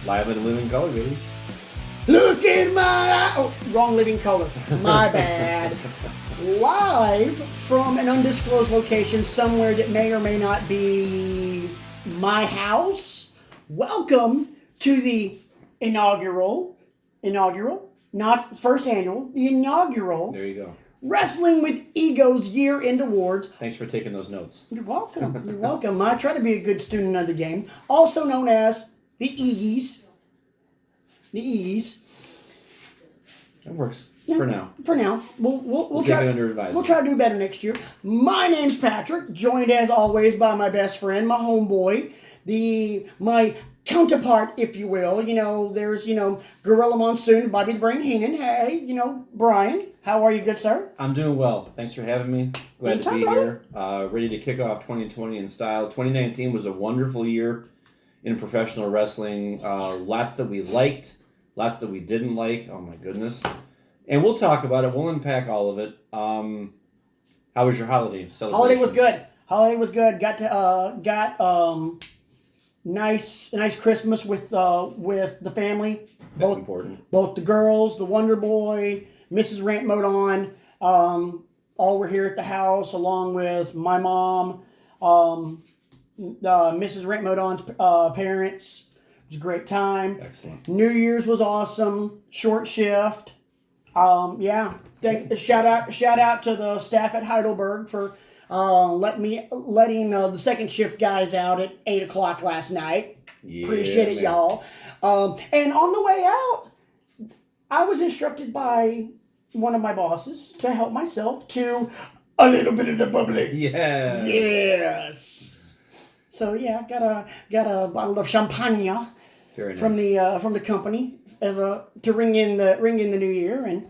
Live in living color, baby. Look in my eye. Oh, wrong living color. My bad. Live from an undisclosed location somewhere that may or may not be my house. Welcome to the inaugural, not first annual, the inaugural. There you go. Wrestling with Ego's year-end awards. Thanks for taking those notes. You're welcome. You're welcome. I try to be a good student of the game. Also known as the Egies. The Egies. That works. Yeah, for now. For now. We'll take try, it under advisement. We'll try to do better next year. My name's Patrick, joined as always by my best friend, my homeboy, my counterpart, if you will. There's, Gorilla Monsoon, Bobby the Brain Heenan. Hey, Brian, how are you, good sir? I'm doing well. Thanks for having me. Glad to be here. Ready to kick off 2020 in style. 2019 was a wonderful year in professional wrestling. Lots that we liked, lots that we didn't like. Oh my goodness. And we'll talk about it. We'll unpack all of it. How was your holiday celebration? Holiday was good. Got nice Christmas with the family. That's important. Both the girls, the Wonder Boy, Mrs. Rant Modon, all were here at the house along with my mom, Mrs. Rant Modon's parents. It was a great time. Excellent. New Year's was awesome. Short shift. Shout out to the staff at Heidelberg for letting the second shift guys out at 8:00 last night. Yeah, appreciate it, y'all. And on the way out, I was instructed by one of my bosses to help myself to a little bit of the bubbly. Yeah. Yes. So yeah, got a bottle of champagne. Very nice. From the company to ring in the new year. And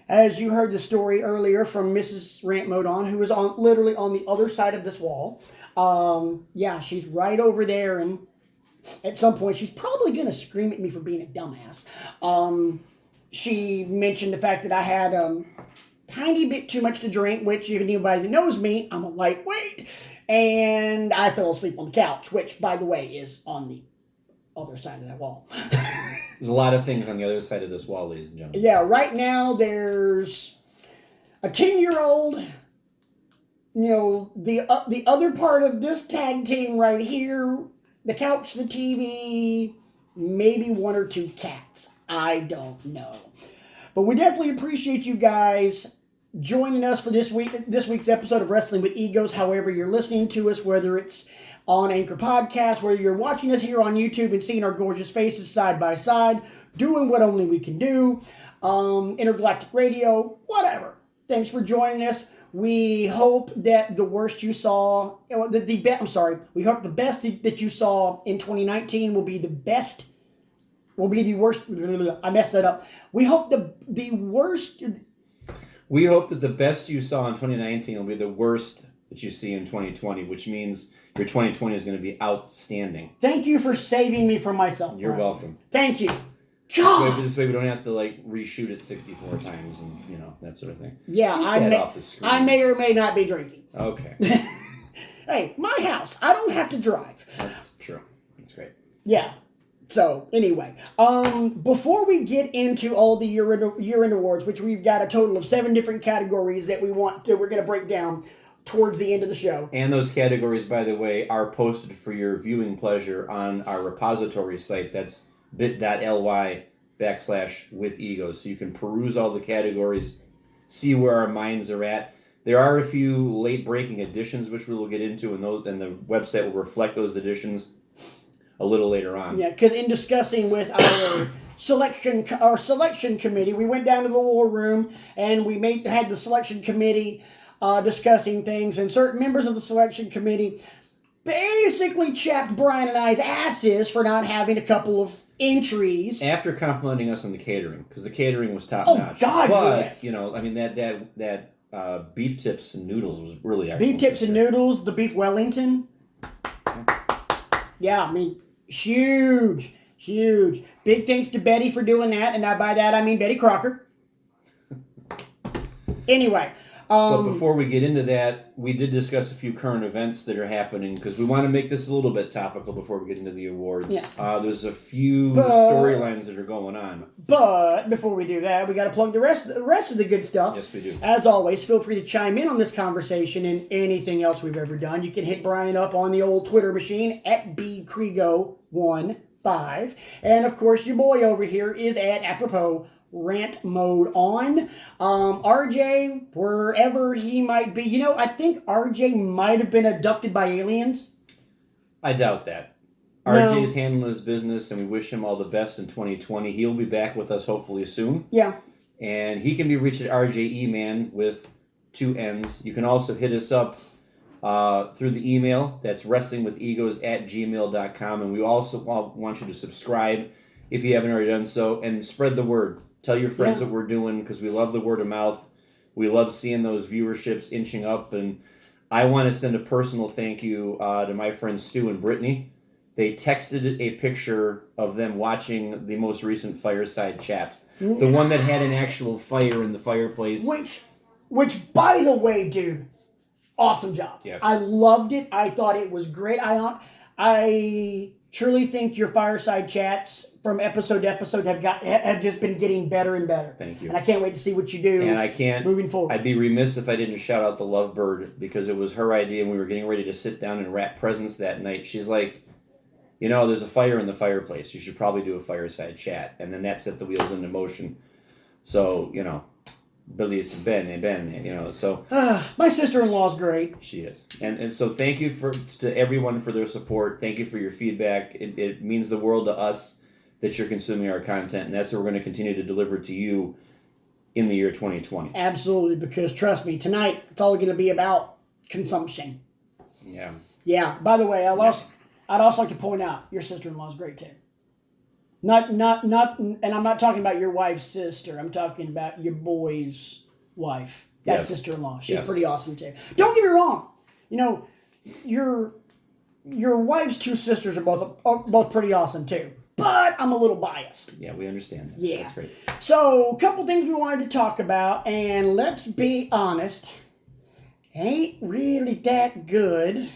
as you heard the story earlier from Mrs. Rant Modon, who was literally on the other side of this wall. She's right over there, and at some point she's probably gonna scream at me for being a dumbass. She mentioned the fact that I had tiny bit too much to drink, which if anybody that knows me, I'm a lightweight, and I fell asleep on the couch, which by the way is on the other side of that wall. There's a lot of things on the other side of this wall, ladies and gentlemen. Yeah, right now there's a 10-year-old, the other part of this tag team right here, the couch, the TV, maybe one or two cats. I don't know. But we definitely appreciate you guys joining us for this week's episode of Wrestling with Egos, however you're listening to us, whether it's on Anchor Podcast, whether you're watching us here on YouTube and seeing our gorgeous faces side by side, doing what only we can do, Intergalactic Radio, whatever. Thanks for joining us. We hope that the worst you saw, we hope the best that you saw in 2019 will be the worst. I messed that up. We hope the worst. We hope that the best you saw in 2019 will be the worst that you see in 2020, which means your 2020 is going to be outstanding. Thank you for saving me from myself. You're Brian. welcome. Thank you. God. This way we don't have to reshoot it 64 times and that sort of thing. Yeah, I may or may not be drinking. Okay. Hey, my house. I don't have to drive. That's true. That's great. Yeah. So anyway, before we get into all the year-end awards, which we've got a total of 7 different categories that we're going to break down towards the end of the show. And those categories, by the way, are posted for your viewing pleasure on our repository site. That's bit.ly/withegos. So you can peruse all the categories, see where our minds are at. There are a few late-breaking additions, which we will get into, and the website will reflect those additions a little later on. Yeah, because in discussing with our selection committee, we went down to the war room and we had the selection committee discussing things, and certain members of the selection committee basically chapped Brian and I's asses for not having a couple of entries. After complimenting us on the catering, because the catering was top notch. Oh God, but, yes. That beef tips and noodles was really excellent. Beef tips and noodles, the beef Wellington. Yeah, huge. Big thanks to Betty for doing that, and by that I mean Betty Crocker. Anyway, But before we get into that, we did discuss a few current events that are happening because we want to make this a little bit topical before we get into the awards. Yeah. There's a few storylines that are going on. But before we do that, we got to plug the rest of the good stuff. Yes, we do. As always, feel free to chime in on this conversation and anything else we've ever done. You can hit Brian up on the old Twitter machine at bcrigo15. And, of course, your boy over here is at apropos rant mode on. RJ, wherever he might be. I think RJ might have been abducted by aliens. I doubt that. RJ's handling his business, and we wish him all the best in 2020. He'll be back with us hopefully soon. Yeah. And he can be reached at RJ Eman with 2 N's. You can also hit us up through the email. That's wrestlingwithegos@gmail.com. And we also want you to subscribe if you haven't already done so, and spread the word. Tell your friends what we're doing because we love the word of mouth. We love seeing those viewerships inching up. And I want to send a personal thank you to my friends Stu and Brittany. They texted a picture of them watching the most recent fireside chat. The one that had an actual fire in the fireplace. Which, by the way, dude, awesome job. Yes. I loved it. I thought it was great. I truly think your fireside chats from episode to episode have just been getting better and better. Thank you. And I can't wait to see what you do. And I can't moving forward. I'd be remiss if I didn't shout out the Lovebird because it was her idea and we were getting ready to sit down and wrap presents that night. She's like, there's a fire in the fireplace. You should probably do a fireside chat. And then that set the wheels into motion. So, Billy's Ben, so. My sister-in-law's great. She is. And so thank you to everyone for their support. Thank you for your feedback. It means the world to us that you're consuming our content. And that's what we're going to continue to deliver to you in the year 2020. Absolutely, because trust me, tonight it's all going to be about consumption. Yeah. Yeah. By the way, I'd also like to point out your sister-in-law's great too. Not, and I'm not talking about your wife's sister. I'm talking about your boy's wife. That sister-in-law. She's pretty awesome too. Don't get me wrong. Your wife's 2 sisters are both pretty awesome too. But I'm a little biased. Yeah, we understand that. Yeah. That's great. So, a couple things we wanted to talk about, and let's be honest, ain't really that good.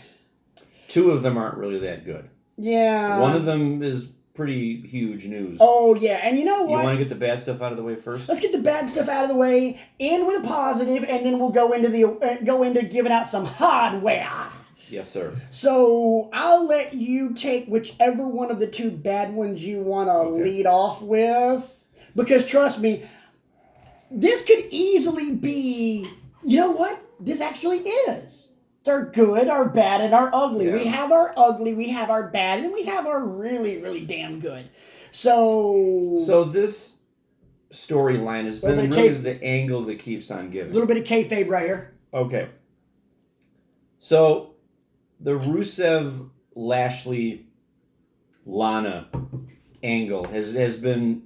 2 of them aren't really that good. Yeah. One of them is pretty huge news. Oh, yeah. And you know what? You want to get the bad stuff out of the way first? Let's get the bad stuff out of the way, end with a positive, and then we'll go into giving out some hardware. Yes, sir. So I'll let you take whichever one of the 2 bad ones you want to lead off with. Because trust me, this could easily be, you know what? This actually is. It's our good, our bad, and our ugly. Yeah. We have our ugly, we have our bad, and we have our really, really damn good. So this storyline has been really the angle that keeps on giving. A little bit of kayfabe right here. Okay. So the Rusev, Lashley, Lana angle has been,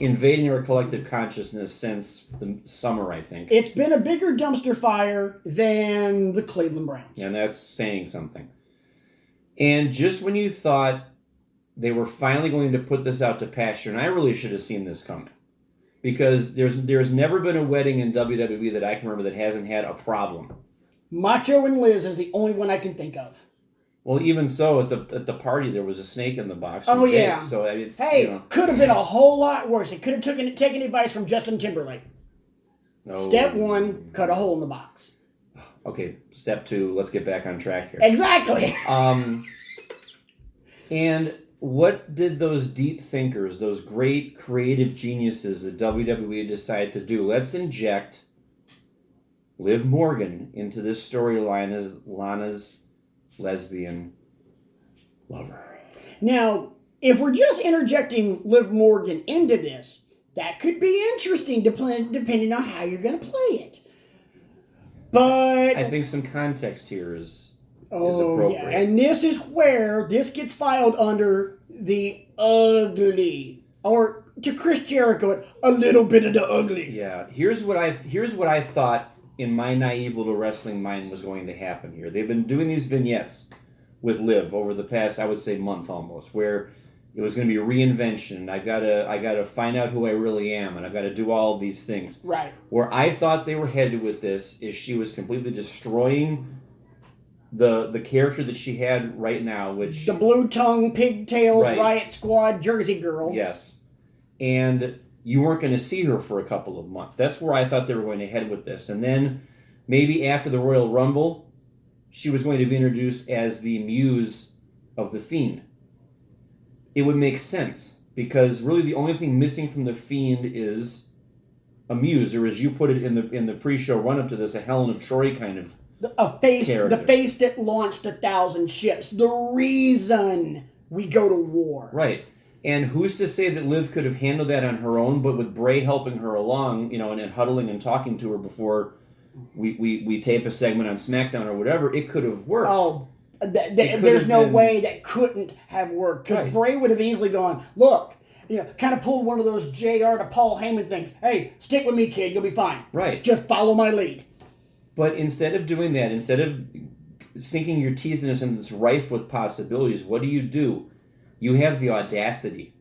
invading our collective consciousness since the summer, I think. It's been a bigger dumpster fire than the Cleveland Browns. And that's saying something. And just when you thought they were finally going to put this out to pasture, and I really should have seen this coming, because there's never been a wedding in WWE that I can remember that hasn't had a problem. Macho and Liz is the only one I can think of. Well, even so, at the party, there was a snake in the box. Oh, Jake, yeah. So it's, could have been a whole lot worse. It could have taken advice from Justin Timberlake. No. Step 1, cut a hole in the box. Okay, step 2, let's get back on track here. Exactly. And what did those deep thinkers, those great creative geniuses at WWE decide to do? Let's inject Liv Morgan into this storyline as Lana's lesbian lover. Now, if we're just interjecting Liv Morgan into this, that could be interesting depending on how you're going to play it. But I think some context here is appropriate. Yeah. And this is where this gets filed under the ugly, or to Chris Jericho, a little bit of the ugly. Yeah. Here's what I thought in my naive little wrestling mind was going to happen here. They've been doing these vignettes with Liv over the past, I would say, month almost, where It was going to be a reinvention. I gotta find out who I really am, and I've got to do all of these things. Right. Where I thought they were headed with this is she was completely destroying the character that she had right now, which the blue tongue, pigtails, right. riot squad, Jersey girl. Yes, and you weren't going to see her for a couple of months. That's where I thought they were going to head with this, and then maybe after the Royal Rumble, she was going to be introduced as the muse of the Fiend. It would make sense, because really the only thing missing from the Fiend is a muse, or as you put it in the pre-show run-up to this, a Helen of Troy kind of character. The face that launched 1,000 ships. The reason we go to war. Right. And who's to say that Liv could have handled that on her own, but with Bray helping her along, and huddling and talking to her before we tape a segment on SmackDown or whatever, it could have worked. Oh, there's no way that couldn't have worked. Because Right. Bray would have easily gone, look, kind of pulled one of those JR to Paul Heyman things. Hey, stick with me, kid. You'll be fine. Right. Just follow my lead. But instead of doing that, instead of sinking your teeth in this and it's rife with possibilities, what do? You have the audacity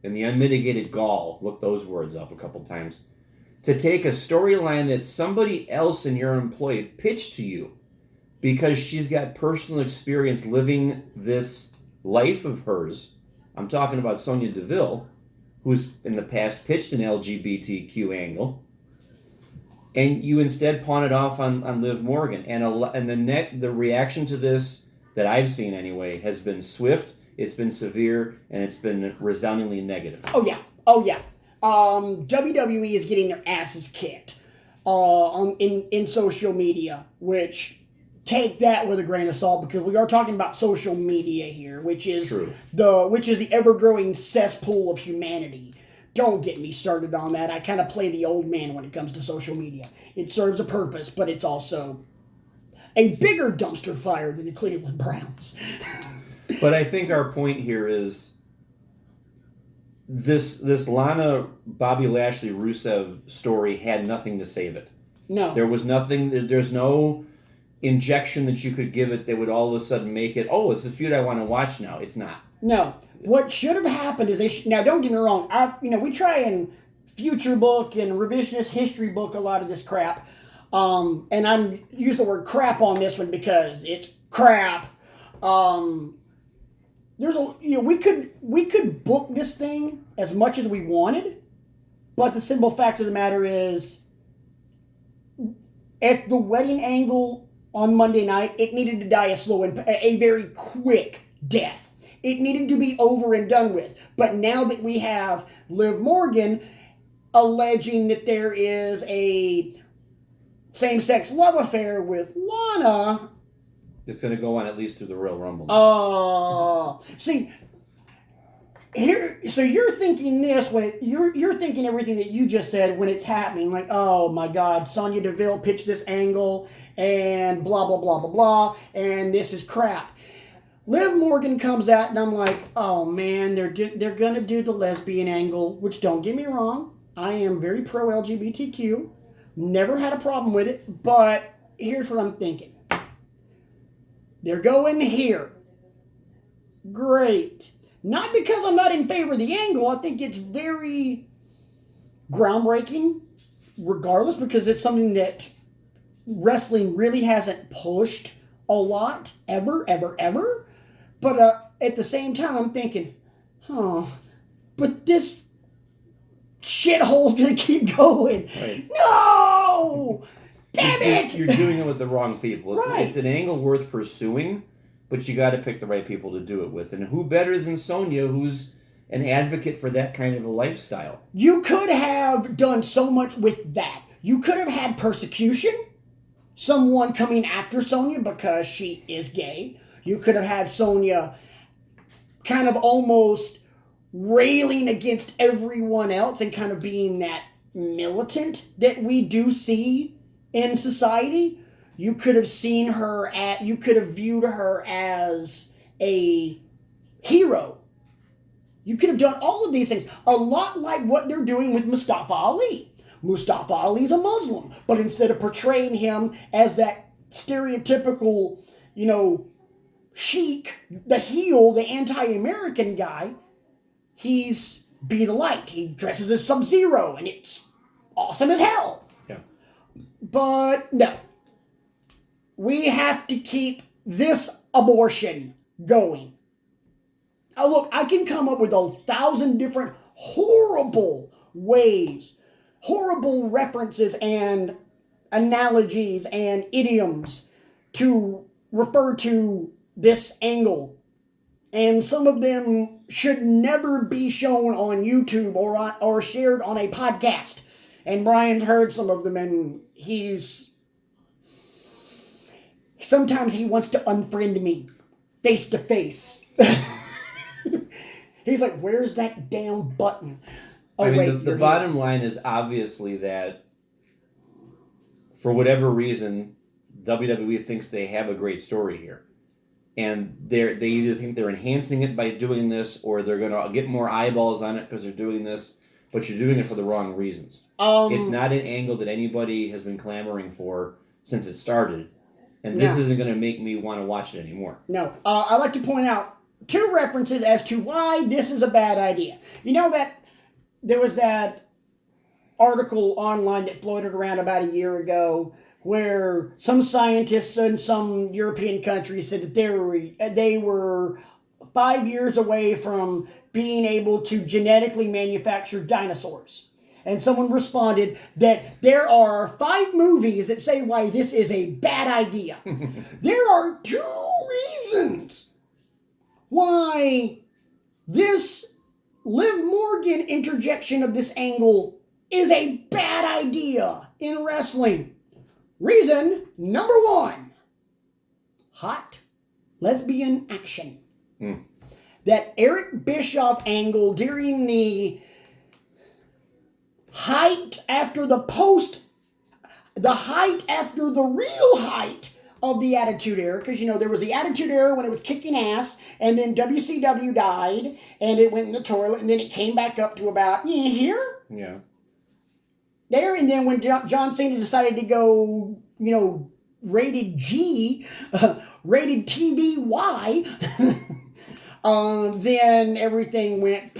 and the unmitigated gall, look those words up a couple times, to take a storyline that somebody else in your employ pitched to you because she's got personal experience living this life of hers. I'm talking about Sonya Deville, who's in the past pitched an LGBTQ angle, and you instead pawn it off on Liv Morgan. And the reaction to this that I've seen anyway has been swift, it's been severe, and it's been resoundingly negative. Oh yeah. WWE is getting their asses kicked in social media, which take that with a grain of salt, because we are talking about social media here, which is True. the ever-growing cesspool of humanity. Don't get me started on that. I kind of play the old man when it comes to social media. It serves a purpose, but it's also a bigger dumpster fire than the Cleveland Browns. But I think our point here is this Lana Bobby Lashley Rusev story had nothing to save it. No. There was nothing. There's no injection that you could give it that would all of a sudden make it, oh, it's a feud I want to watch now. It's not. No. What should have happened is now don't get me wrong. We try and future book and revisionist history book a lot of this crap. And I'm use the word crap on this one because it's crap. We could book this thing as much as we wanted, but the simple fact of the matter is, at the wedding angle on Monday night, it needed to die a very quick death. It needed to be over and done with. But now that we have Liv Morgan alleging that there is a same-sex love affair with Lana, it's going to go on at least through the Royal Rumble. See, here. So you're thinking this when you're thinking everything that you just said when it's happening. Like, oh my God, Sonya Deville pitched this angle and blah blah blah blah blah, and this is crap. Liv Morgan comes out, and I'm like, oh man, they're gonna do the lesbian angle. Which, don't get me wrong, I am very pro LGBTQ, never had a problem with it. But here's what I'm thinking. They're going here. Great. Not because I'm not in favor of the angle. I think it's very groundbreaking, regardless, because it's something that wrestling really hasn't pushed a lot, ever. But at the same time, I'm thinking, but this shithole's going to keep going. Right. No! Damn it! You're doing it with the wrong people. Right. It's an angle worth pursuing, but you got to pick the right people to do it with. And who better than Sonya, who's an advocate for that kind of a lifestyle? You could have done so much with that. You could have had persecution, someone coming after Sonya because she is gay. You could have had Sonya kind of almost railing against everyone else and kind of being that militant that we do see in society. You could have viewed her as a hero. You could have done all of these things. A lot like what they're doing with Mustafa Ali. Mustafa Ali's a Muslim, but instead of portraying him as that stereotypical, chic, the heel, the anti-American guy, he's Be the Light. He dresses as Sub-Zero, and it's awesome as hell. Yeah. But no. We have to keep this abortion going. Now look, I can come up with 1,000 different horrible ways, horrible references and analogies and idioms to refer to this angle. And some of them should never be shown on YouTube or shared on a podcast. And Brian's heard some of them, and sometimes he wants to unfriend me face to face. He's like, where's that damn button? Oh, I mean, wait, the bottom line is obviously that for whatever reason, WWE thinks they have a great story here. And they either think they're enhancing it by doing this, or they're going to get more eyeballs on it because they're doing this, but you're doing it for the wrong reasons. It's not an angle that anybody has been clamoring for since it started. And this isn't going to make me want to watch it anymore. No. I'd like to point out 2 references as to why this is a bad idea. You know that there was that article online that floated around about a year ago where some scientists in some European countries said that they were 5 years away from being able to genetically manufacture dinosaurs. And someone responded that there are 5 movies that say why this is a bad idea. There are 2 reasons why this Liv Morgan interjection of this angle is a bad idea in wrestling. Reason number 1, hot lesbian action. That Eric Bischoff angle during the height after the real height of the Attitude Era, because there was the Attitude Era when it was kicking ass, and then WCW died, and it went in the toilet, and then it came back up to about here. Yeah. There, and then when John Cena decided to go, rated G, rated TVY, then everything went.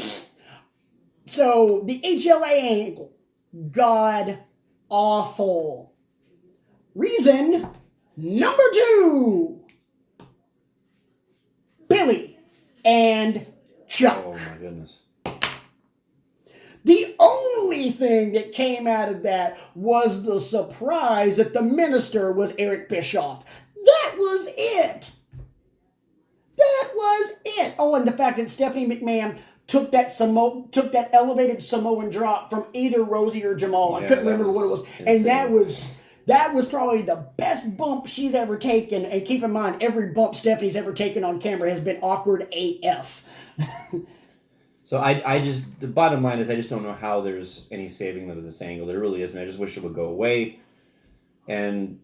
So the HLA angle, god awful. Reason number 2, Billy and Chuck. Oh my goodness. The only thing that came out of that was the surprise that the minister was Eric Bischoff. That was it. Oh, and the fact that Stephanie McMahon took that elevated Samoan drop from either Rosie or Jamal. I couldn't remember what it was. Insane. And that was probably the best bump she's ever taken. And keep in mind, every bump Stephanie's ever taken on camera has been awkward AF. So the bottom line is I just don't know how there's any saving of this angle. There really isn't. I just wish it would go away. And,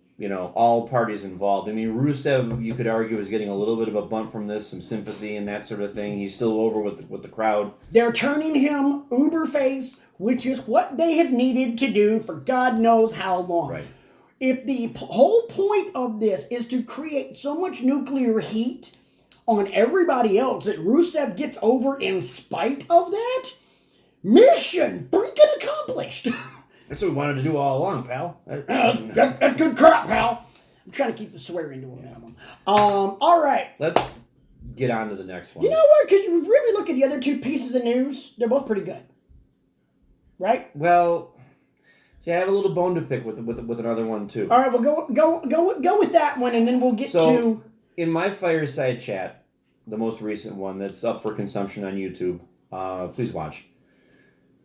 all parties involved. I mean, Rusev, you could argue, is getting a little bit of a bump from this, some sympathy and that sort of thing. He's still over with the crowd. They're turning him uber face, which is what they have needed to do for God knows how long. Right. If the whole point of this is to create so much nuclear heat on everybody else that Rusev gets over in spite of that, mission freaking accomplished. That's what we wanted to do all along, pal. That's good crap, pal. I'm trying to keep the swearing to a minimum. All right. Let's get on to the next one. You know what? Because you really look at the other 2 pieces of news, they're both pretty good. Right? Well, see, I have a little bone to pick with another one, too. All right, well, go with that one, and then we'll get to... In my fireside chat, the most recent one that's up for consumption on YouTube, please watch,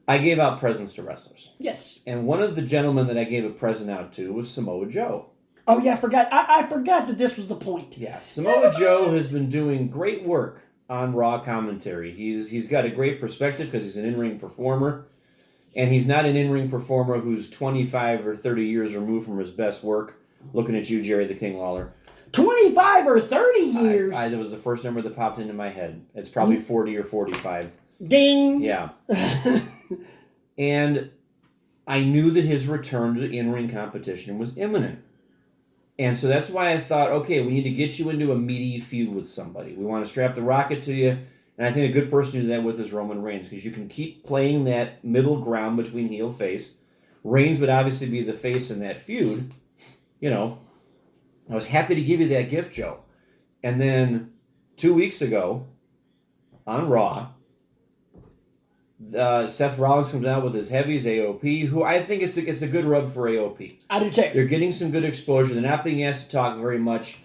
I gave out presents to wrestlers. Yes. And one of the gentlemen that I gave a present out to was Samoa Joe. Oh, yeah, I forgot. I forgot that this was the point. Yeah, Samoa Joe has been doing great work on Raw commentary. He's got a great perspective because he's an in-ring performer. And he's not an in-ring performer who's 25 or 30 years removed from his best work. Looking at you, Jerry the King Lawler. 25 or 30 years? That was the first number that popped into my head. It's probably 40 or 45. Ding! Yeah. And I knew that his return to in-ring competition was imminent. And so that's why I thought, okay, we need to get you into a meaty feud with somebody. We want to strap the rocket to you, And I think a good person to do that with is Roman Reigns, because you can keep playing that middle ground between heel face. Reigns would obviously be the face in that feud. I was happy to give you that gift, Joe. And then 2 weeks ago on Raw, Seth Rollins comes out with his heavies, AOP, who I think it's a good rub for AOP. I do too. They're getting some good exposure. They're not being asked to talk very much.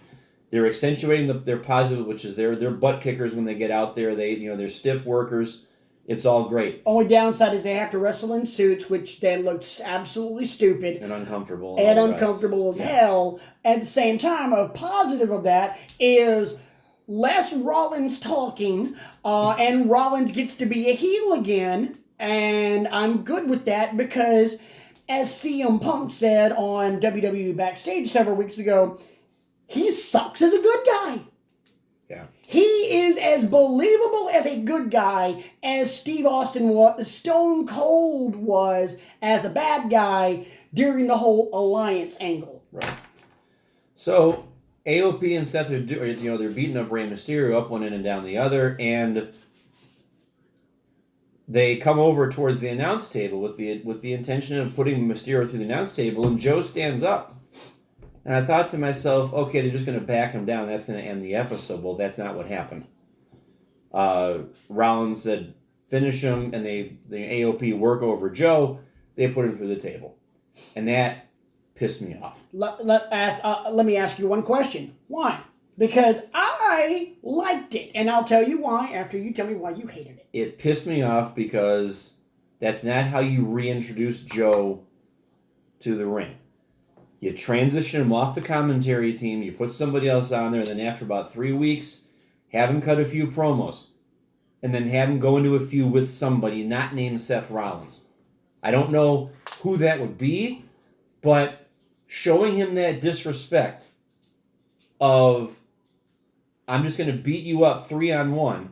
They're accentuating their positive, which is they're butt kickers when they get out there. They're stiff workers. It's all great. Only downside is they have to wrestle in suits, which then looks absolutely stupid. And uncomfortable. And uncomfortable as hell. At the same time, a positive of that is less Rollins talking, and Rollins gets to be a heel again. And I'm good with that because, as CM Punk said on WWE Backstage several weeks ago, he sucks as a good guy. Yeah. He is as believable as a good guy as Steve Austin was, Stone Cold was as a bad guy during the whole alliance angle. Right. So AOP and Seth are they're beating up Rey Mysterio up one end and down the other, and they come over towards the announce table with the intention of putting Mysterio through the announce table, and Joe stands up. And I thought to myself, okay, they're just going to back him down. That's going to end the episode. Well, that's not what happened. Rollins said, finish him, and the AOP work over Joe. They put him through the table. And that pissed me off. Let me ask you one question. Why? Because I liked it. And I'll tell you why after you tell me why you hated it. It pissed me off because that's not how you reintroduce Joe to the ring. You transition him off the commentary team, you put somebody else on there, and then after about 3 weeks, have him cut a few promos. And then have him go into a feud with somebody not named Seth Rollins. I don't know who that would be, but showing him that disrespect of, I'm just going to beat you up 3-on-1,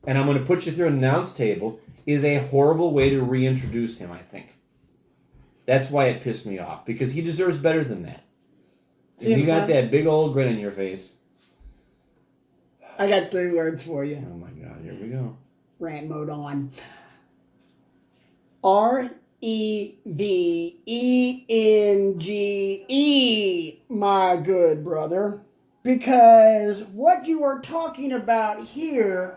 and I'm going to put you through an announce table, is a horrible way to reintroduce him, I think. That's why it pissed me off, because he deserves better than that. And you got that big old grin on your face. I got 3 words for you. Oh my God, here we go. Rant mode on. REVENGE, my good brother. Because what you are talking about here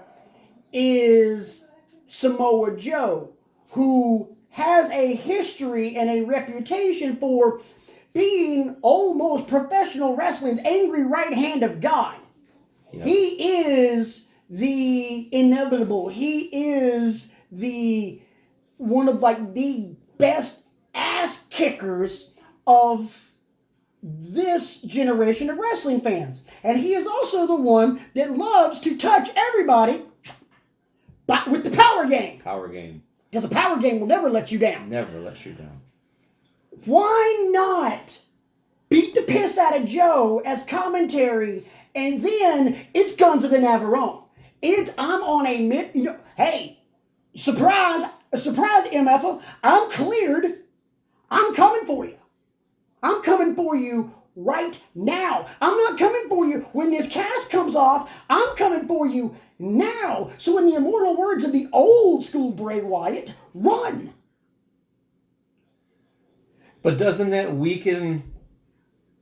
is Samoa Joe, who has a history and a reputation for being almost professional wrestling's angry right hand of God. Yes. He is the inevitable. He is one of the best ass kickers of this generation of wrestling fans. And he is also the one that loves to touch everybody but with the power game. Power game. Because the power game will never let you down. Never let you down. Why not beat the piss out of Joe as commentary, and then it's Guns of the Navarone. I'm on a hey, surprise, MF, I'm cleared. I'm coming for you. I'm coming for you right now. I'm not coming for you when this cast comes off. I'm coming for you now. So in the immortal words of the old school Bray Wyatt, run. But doesn't that weaken,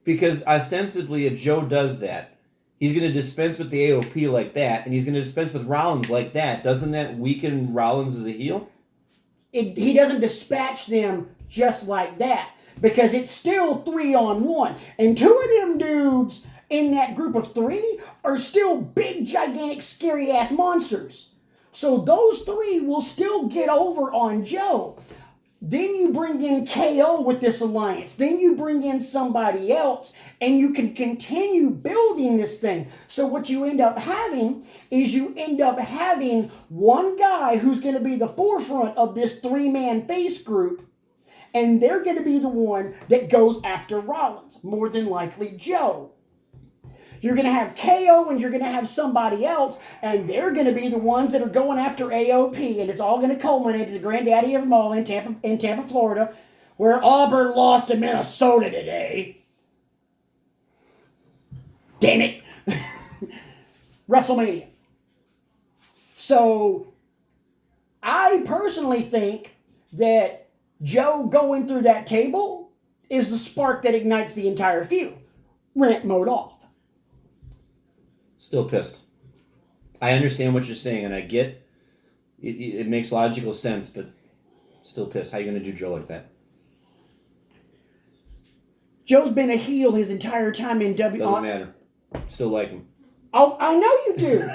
because ostensibly if Joe does that, he's going to dispense with the AOP like that, and he's going to dispense with Rollins like that. Doesn't that weaken Rollins as a heel? He doesn't dispatch them just like that, because it's still 3-on-1. And 2 of them dudes in that group of 3 are still big, gigantic, scary-ass monsters. So those 3 will still get over on Joe. Then you bring in KO with this alliance. Then you bring in somebody else, and you can continue building this thing. So what you end up having is one guy who's going to be the forefront of this 3-man face group, and they're going to be the one that goes after Rollins, more than likely Joe. You're going to have KO and you're going to have somebody else, and they're going to be the ones that are going after AOP, and it's all going to culminate to the granddaddy of them all in Tampa, Florida, where Auburn lost to Minnesota today. Damn it. WrestleMania. So I personally think that Joe going through that table is the spark that ignites the entire feud. Rant mode off. Still pissed. I understand what you're saying, and I get it makes logical sense, but still pissed. How are you going to do Joe like that? Joe's been a heel his entire time in WWE. Doesn't matter. Still like him. Oh, I know you do.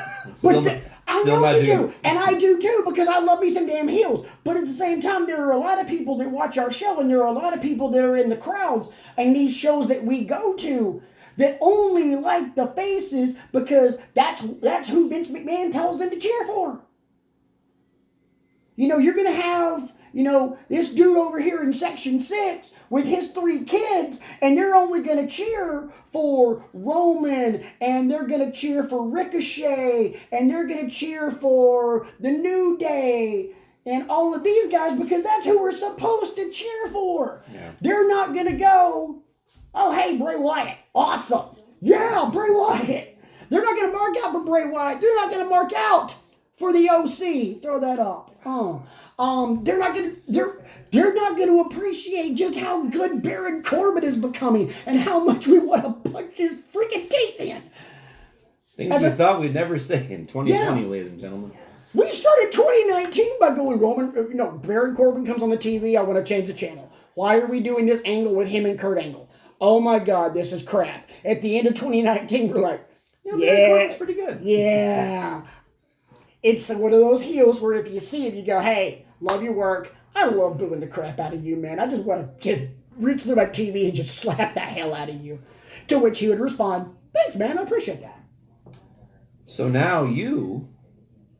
I know you do. And I do too, because I love me some damn heels. But at the same time, there are a lot of people that watch our show, and there are a lot of people that are in the crowds and these shows that we go to that only like the faces because that's who Vince McMahon tells them to cheer for. You know, you're going to have, you know, this dude over here in Section 6 with his 3 kids, and they're only going to cheer for Roman, and they're going to cheer for Ricochet, and they're going to cheer for the New Day, and all of these guys, because that's who we're supposed to cheer for. Yeah. They're not going to go, oh, hey, Bray Wyatt, awesome. Yeah, Bray Wyatt. They're not going to mark out for Bray Wyatt. They're not going to mark out for the OC. Throw that up. They're not going to appreciate just how good Baron Corbin is becoming and how much we want to punch his freaking teeth in. Things we thought we'd never say in 2020, ladies and gentlemen. We started 2019 by going, Baron Corbin comes on the TV, I want to change the channel. Why are we doing this angle with him and Kurt Angle? Oh my God, this is crap. At the end of 2019, we're like, Baron Corbin's pretty good. Yeah. It's one of those heels where if you see him, you go, hey, love your work. I love booing the crap out of you, man. I just want to just reach through my TV and just slap the hell out of you. To which he would respond, thanks, man. I appreciate that. So now you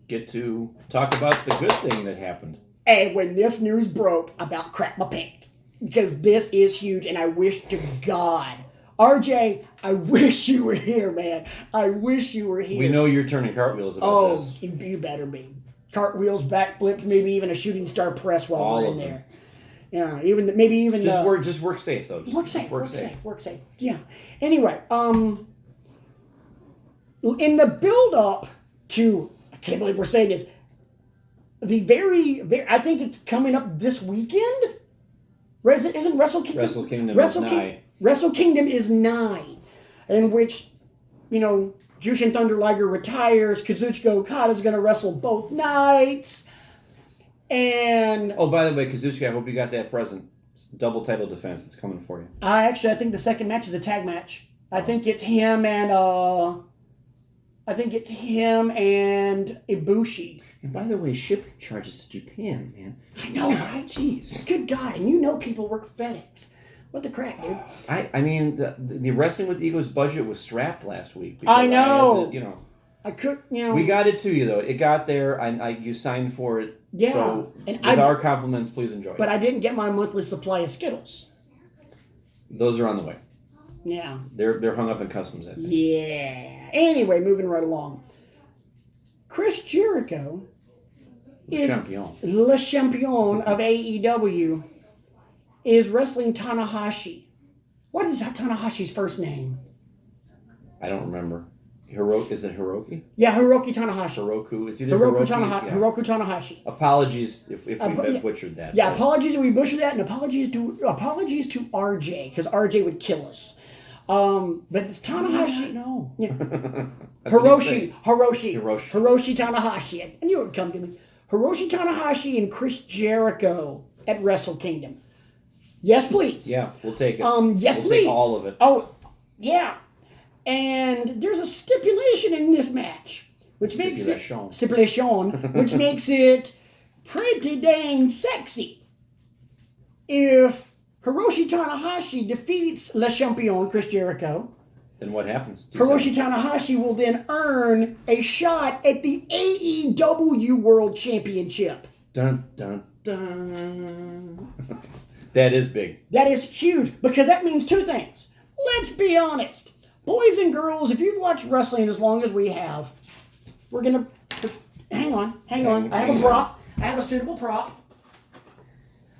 get to talk about the good thing that happened. And when this news broke about crap my pants, because this is huge, and I wish to God, RJ, I wish you were here, man. I wish you were here. We know you're turning cartwheels about this. Oh, you better be. Cartwheels, backflips, maybe even a shooting star press while we're in there. Yeah, maybe even just work safe though. Work safe. Yeah. Anyway, in the build up to, I can't believe we're saying this, the very I think it's coming up this weekend. Isn't Wrestle Kingdom? Wrestle Kingdom is nigh. Wrestle Kingdom is nigh, in which, Jushin Thunder Liger retires. Kazuchika Okada's going to wrestle both nights. And... Oh, by the way, Kazuchika, I hope you got that present. Double title defense that's coming for you. I think the second match is a tag match. I think it's him and... Ibushi. And by the way, shipping charges to Japan, man. I know, right? Jeez. Good God. And people work FedEx. What the crap, dude? I mean, the Wrestling with Ego's budget was strapped last week. I know. I could, We got it to you, though. It got there. You signed for it. Yeah. So, with our compliments, please enjoy it. But I didn't get my monthly supply of Skittles. Those are on the way. Yeah. They're hung up in customs, I think. Yeah. Anyway, moving right along. Chris Jericho is Le Champion of AEW. Is wrestling Tanahashi. What is Tanahashi's first name? I don't remember. Is it Hiroki? Yeah, Hiroki Tanahashi. Hiroku. It's either Hiroki. Hiroku Tanahashi. Apologies if we butchered that. Yeah, apologies if we butchered that, and apologies to RJ, because RJ would kill us. But it's Tanahashi. No. Yeah. Hiroshi Tanahashi. I knew it would come to me. Hiroshi Tanahashi and Chris Jericho at Wrestle Kingdom. Yes, please. Yeah, we'll take it. Yes, we'll please. Take all of it. Oh, yeah. And there's a stipulation in this match, which makes it pretty dang sexy. If Hiroshi Tanahashi defeats Le Champion, Chris Jericho, then what happens? Hiroshi Tanahashi will then earn a shot at the AEW World Championship. Dun, dun, dun. That is big. That is huge, because that means two things. Let's be honest. Boys and girls, if you've watched wrestling as long as we have, we're going to... Hang on. I have a prop. I have a suitable prop.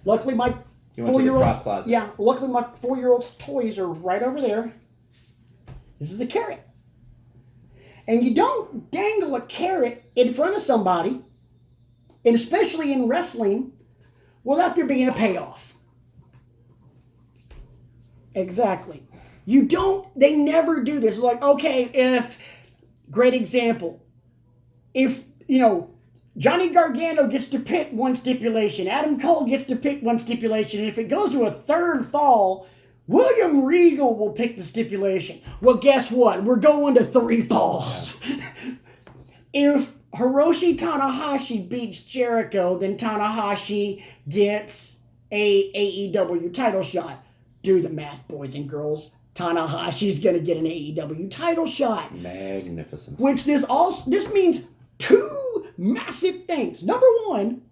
Luckily, my 4-year-old's... prop closet. Yeah, luckily my 4-year-old's toys are right over there. This is the carrot. And you don't dangle a carrot in front of somebody, and especially in wrestling, without there being a payoff. Exactly. They never do this. Like, okay, great example. If, Johnny Gargano gets to pick one stipulation, Adam Cole gets to pick one stipulation, and if it goes to a third fall, William Regal will pick the stipulation. Well, guess what? We're going to 3 falls. If Hiroshi Tanahashi beats Jericho, then Tanahashi gets a AEW title shot. Do the math, boys and girls. Tanahashi's going to get an AEW title shot. Magnificent. Which this means 2 massive things. Number 1,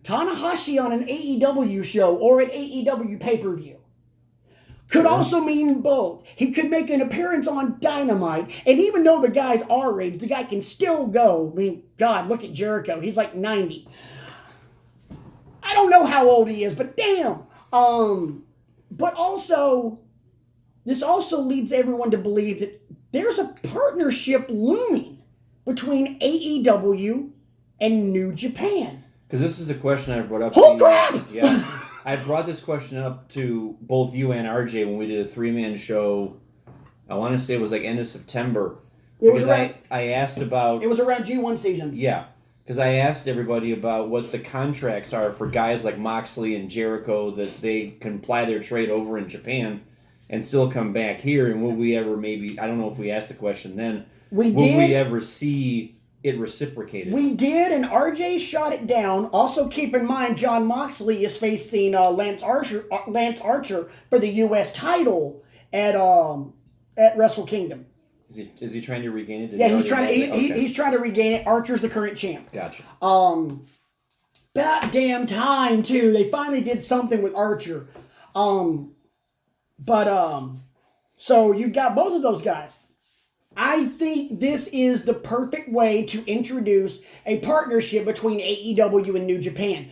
Tanahashi on an AEW show or an AEW pay-per-view. Could also mean both. He could make an appearance on Dynamite, and even though the guy's R-rated, the guy can still go. I mean, God, look at Jericho. He's like 90. I don't know how old he is, but damn. But also, this also leads everyone to believe that there's a partnership looming between AEW and New Japan. Because this is a question I brought up. Oh, crap! Yeah. I brought this question up to both you and RJ when we did a 3-man show. I want to say it was like end of September. I asked about... It was around G1 season. Yeah. Because I asked everybody about what the contracts are for guys like Moxley and Jericho that they can ply their trade over in Japan and still come back here. And will we ever maybe... I don't know if we asked the question then. Will we ever see it reciprocated? We did, and RJ shot it down. Also, keep in mind, Jon Moxley is facing Lance Archer for the U.S. title at Wrestle Kingdom. Is he trying to regain it? Yeah, he's trying to regain it. Archer's the current champ. Gotcha. About damn time too. They finally did something with Archer. So you've got both of those guys. I think this is the perfect way to introduce a partnership between AEW and New Japan.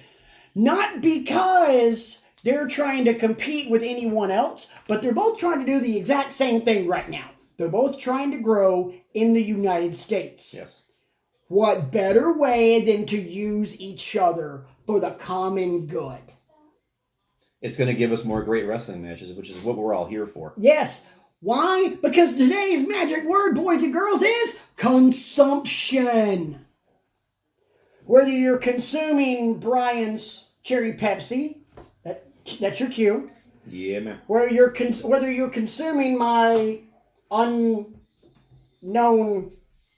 Not because they're trying to compete with anyone else, but they're both trying to do the exact same thing right now. They're both trying to grow in the United States. Yes. What better way than to use each other for the common good? It's going to give us more great wrestling matches, which is what we're all here for. Yes. Why? Because today's magic word, boys and girls, is consumption. Whether you're consuming Brian's Cherry Pepsi, that's your cue. Yeah, man. Whether you're consuming my unknown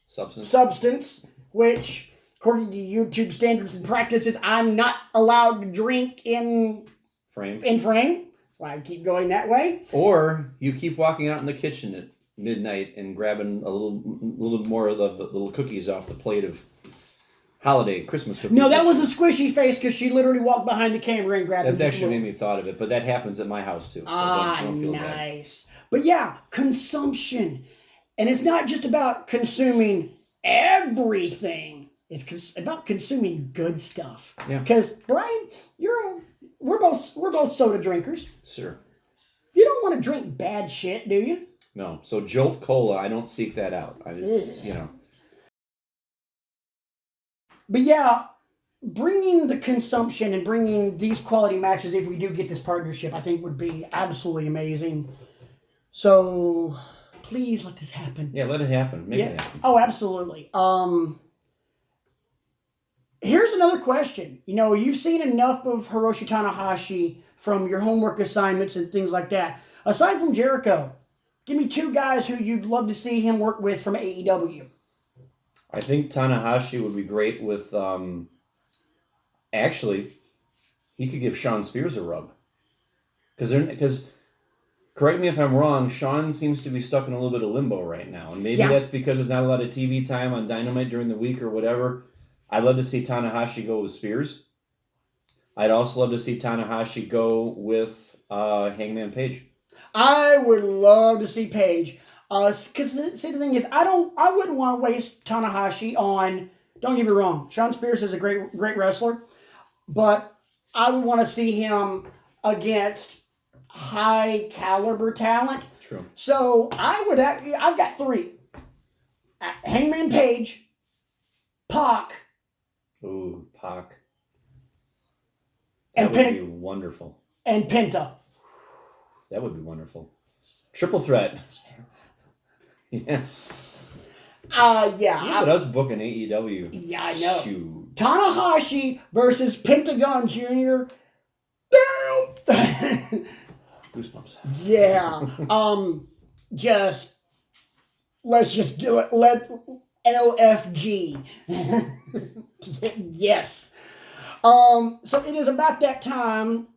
substance, which, according to YouTube standards and practices, I'm not allowed to drink in frame. I keep going that way. Or you keep walking out in the kitchen at midnight and grabbing a little more of the little cookies off the plate of holiday Christmas cookies. No, that was a squishy face because she literally walked behind the camera and grabbed. That's actually made me thought of it, but that happens at my house too. So don't feel nice. Bad. But yeah, consumption, and it's not just about consuming everything. It's about consuming good stuff. Yeah. Because Brian, we're both soda drinkers. Sure. You don't want to drink bad shit, do you? No. So Jolt Cola, I don't seek that out. But yeah, bringing the consumption and bringing these quality matches, if we do get this partnership, I think would be absolutely amazing. So please let this happen. Yeah, let it happen. Make it happen. Oh, absolutely. Here's another question. You've seen enough of Hiroshi Tanahashi from your homework assignments and things like that. Aside from Jericho, give me 2 guys who you'd love to see him work with from AEW. I think Tanahashi would be great with, actually, he could give Shawn Spears a rub. Because, correct me if I'm wrong, Shawn seems to be stuck in a little bit of limbo right now. And maybe that's because there's not a lot of TV time on Dynamite during the week or whatever. I'd love to see Tanahashi go with Spears. I'd also love to see Tanahashi go with Hangman Page. I would love to see Page. Because see, the thing is, I wouldn't want to waste Tanahashi on. Don't get me wrong, Shawn Spears is a great wrestler, but I would want to see him against high caliber talent. True. So I've got 3. Hangman Page, Pac, Ooh, Pac. And That would be wonderful. and Penta. That would be wonderful. Triple threat. Yeah. Yeah. Look at us booking AEW. Yeah, I know. Shoot. Tanahashi versus Pentagon Jr. Goosebumps. Yeah. Let's just let LFG. Yes. So it is about that time.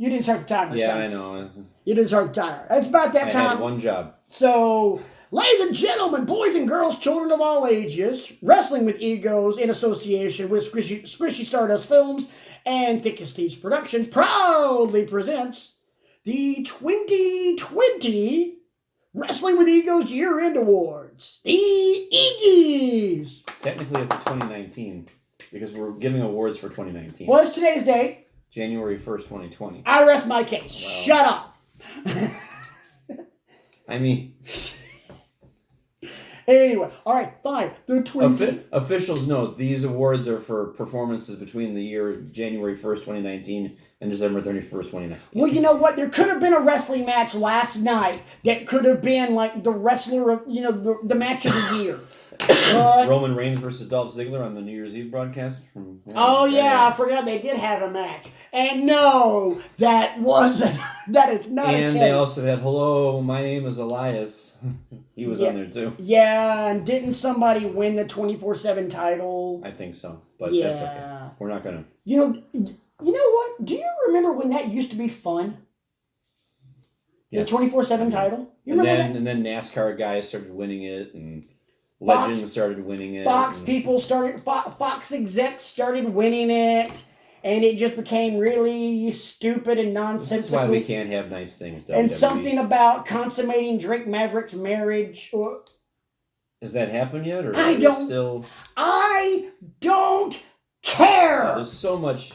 You didn't start the timer. Yeah, son. I know. You didn't start the timer. It's about that I time. had one job. So, ladies and gentlemen, boys and girls, children of all ages, Wrestling with Egos in association with Squishy Stardust Films and Thick as Thieves Productions proudly presents the 2020 Wrestling with Egos Year-End Awards, the Egies. Technically, it's 2019 because we're giving awards for 2019. What's today's date? January 1st, 2020. I rest my case. Wow. Shut up. I mean, Anyway, all right, fine. The 20... officials note these awards are for performances between the year January 1st, 2019 and December 31st, 2019. Well, you know what? There could have been a wrestling match last night that could have been like the wrestler of, the match of the year. Roman Reigns versus Dolph Ziggler on the New Year's Eve broadcast. I forgot they did have a match. And no, that is not a And case. they also had, hello, my name is Elias. He was on there too. Yeah, and didn't somebody win the 24/7 title? I think so, but that's okay. We're not going to. You know what? Do you remember when that used to be fun? Yes. The 24/7 title? You remember that? And then NASCAR guys started winning it, and Legends started winning it. Fox execs started winning it, and it just became really stupid and nonsensical. This is why we can't have nice things, WWE. And something about consummating Drake Maverick's marriage. Has that happened yet, or I is it don't- still? I don't care. There's so much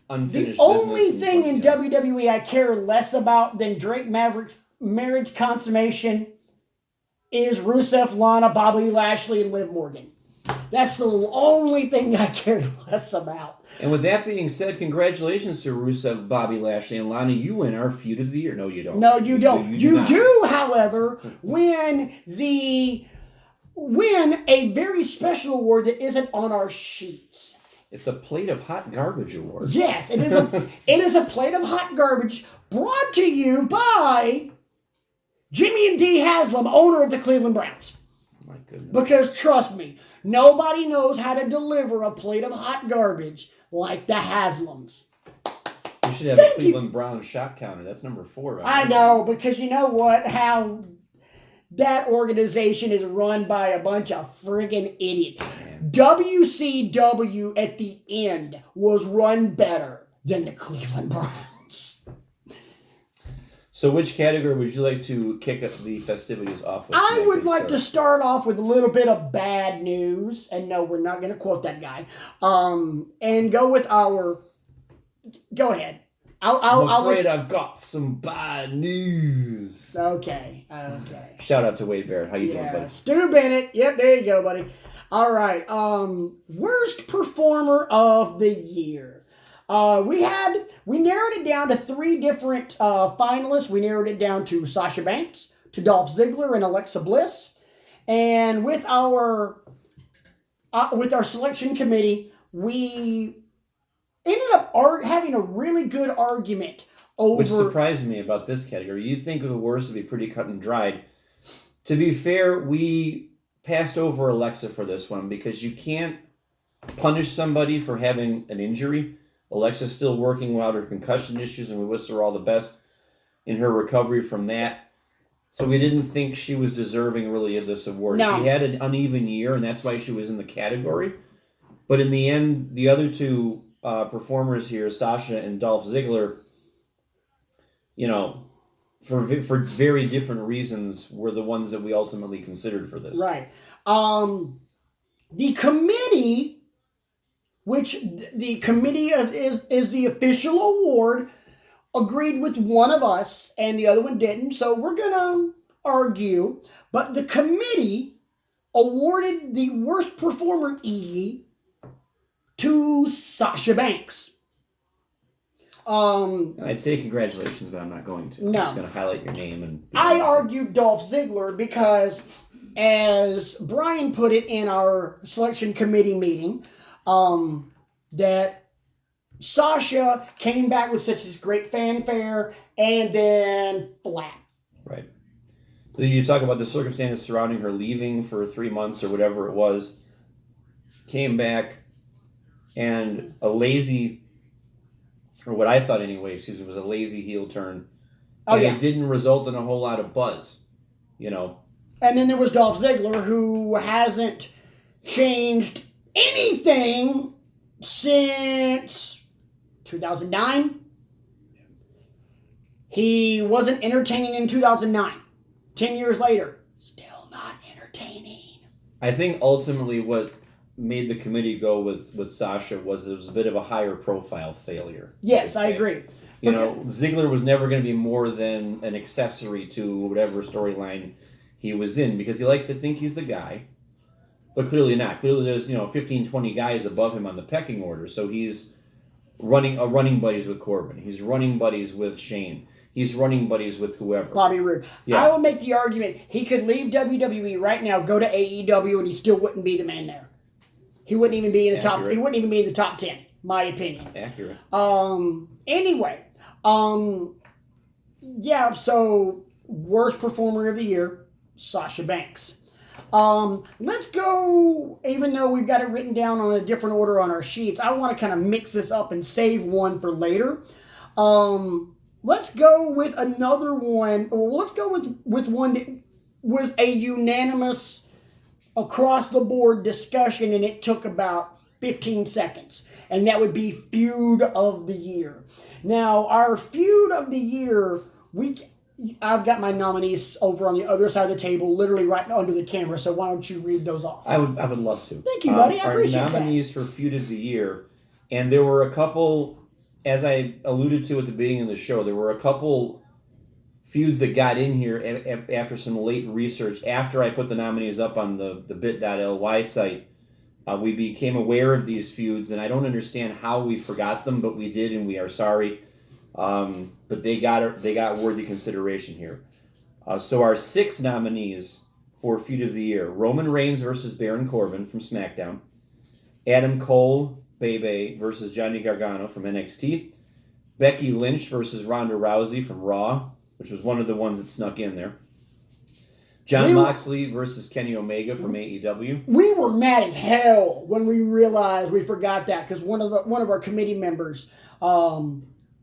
unfinished The only business thing in yeah. WWE I care less about than Drake Maverick's marriage consummation is Rusev, Lana, Bobby Lashley, and Liv Morgan. That's the only thing I care less about. And with that being said, congratulations to Rusev, Bobby Lashley, and Lana. You win our feud of the year. No, you don't. No, you don't. You not. do, however, win a very special award that isn't on our sheets. It's a plate of hot garbage award. Yes, it is a plate of hot garbage brought to you by Jimmy and Dee Haslam, owner of the Cleveland Browns. My goodness. Because trust me, nobody knows how to deliver a plate of hot garbage like the Haslams. You should have a Cleveland Browns shot counter. That's number 4. I know, because you know what? How that organization is run by a bunch of friggin' idiots. Man. WCW at the end was run better than the Cleveland Browns. So which category would you like to kick up the festivities off with? I would like to start off with a little bit of bad news. And no, we're not going to quote that guy. And go with our... Go ahead. I'm afraid I've got some bad news. Okay. Shout out to Wade Barrett. How you doing, buddy? Stu Bennett. Yep, there you go, buddy. All right. Worst performer of the year. We narrowed it down to 3 different finalists. We narrowed it down to Sasha Banks, to Dolph Ziggler, and Alexa Bliss. And with our selection committee, we ended up having a really good argument over... Which surprised me about this category. You'd think the worst would be pretty cut and dried. To be fair, we passed over Alexa for this one because you can't punish somebody for having an injury. Alexa's still working out her concussion issues, and we wish her all the best in her recovery from that. So we didn't think she was deserving, really, of this award. No. She had an uneven year, and that's why she was in the category. But in the end, the other 2 performers here, Sasha and Dolph Ziggler, for very different reasons, were the ones that we ultimately considered for this. Right. The committee... which the committee is the official award, agreed with one of us, and the other one didn't. So we're gonna argue, but the committee awarded the worst performer Egie to Sasha Banks. I'd say congratulations, but I'm not going to. I'm just going to highlight your name. And I argued Dolph Ziggler because, as Brian put it in our selection committee meeting, that Sasha came back with such this great fanfare and then flat. Right. You talk about the circumstances surrounding her leaving for 3 months or whatever it was, came back, and a lazy, or what I thought anyway, was a lazy heel turn. And it didn't result in a whole lot of buzz, you know. And then there was Dolph Ziggler, who hasn't changed anything since 2009. He wasn't entertaining in 2009. 10 years later, still not entertaining. I think ultimately what made the committee go with Sasha was it was a bit of a higher profile failure. Yes, I agree. You know, Ziggler was never going to be more than an accessory to whatever storyline he was in, because he likes to think he's the guy, but clearly not. Clearly there's, 15, 20 guys above him on the pecking order. So he's running buddies with Corbin. He's running buddies with Shane. He's running buddies with whoever. Bobby Roode. Yeah. I will make the argument he could leave WWE right now, go to AEW, and he still wouldn't be the man there. He wouldn't even be in the top. He wouldn't even be in the top 10. My opinion. Accurate. Anyway. Yeah. So worst performer of the year, Sasha Banks. Let's go. Even though we've got it written down on a different order on our sheets, I want to kind of mix this up and save one for later. Let's go with another one. Well, let's go with one that was a unanimous across the board discussion, and it took about 15 seconds. And that would be Feud of the Year. Now, our Feud of the Year, I've got my nominees over on the other side of the table, literally right under the camera, so why don't you read those off? I would love to. Thank you, buddy. I appreciate that. Our nominees for Feud of the Year, and there were a couple, as I alluded to at the beginning of the show, there were a couple feuds that got in here after some late research. After I put the nominees up on the bit.ly site, we became aware of these feuds, and I don't understand how we forgot them, but we did, and we are sorry. But they got worthy consideration here. So our 6 nominees for Feud of the Year: Roman Reigns versus Baron Corbin from SmackDown, Adam Cole, Bebe versus Johnny Gargano from NXT, Becky Lynch versus Ronda Rousey from Raw, which was one of the ones that snuck in there, Jon Moxley versus Kenny Omega from AEW. We were mad as hell when we realized we forgot that, because one of our committee members,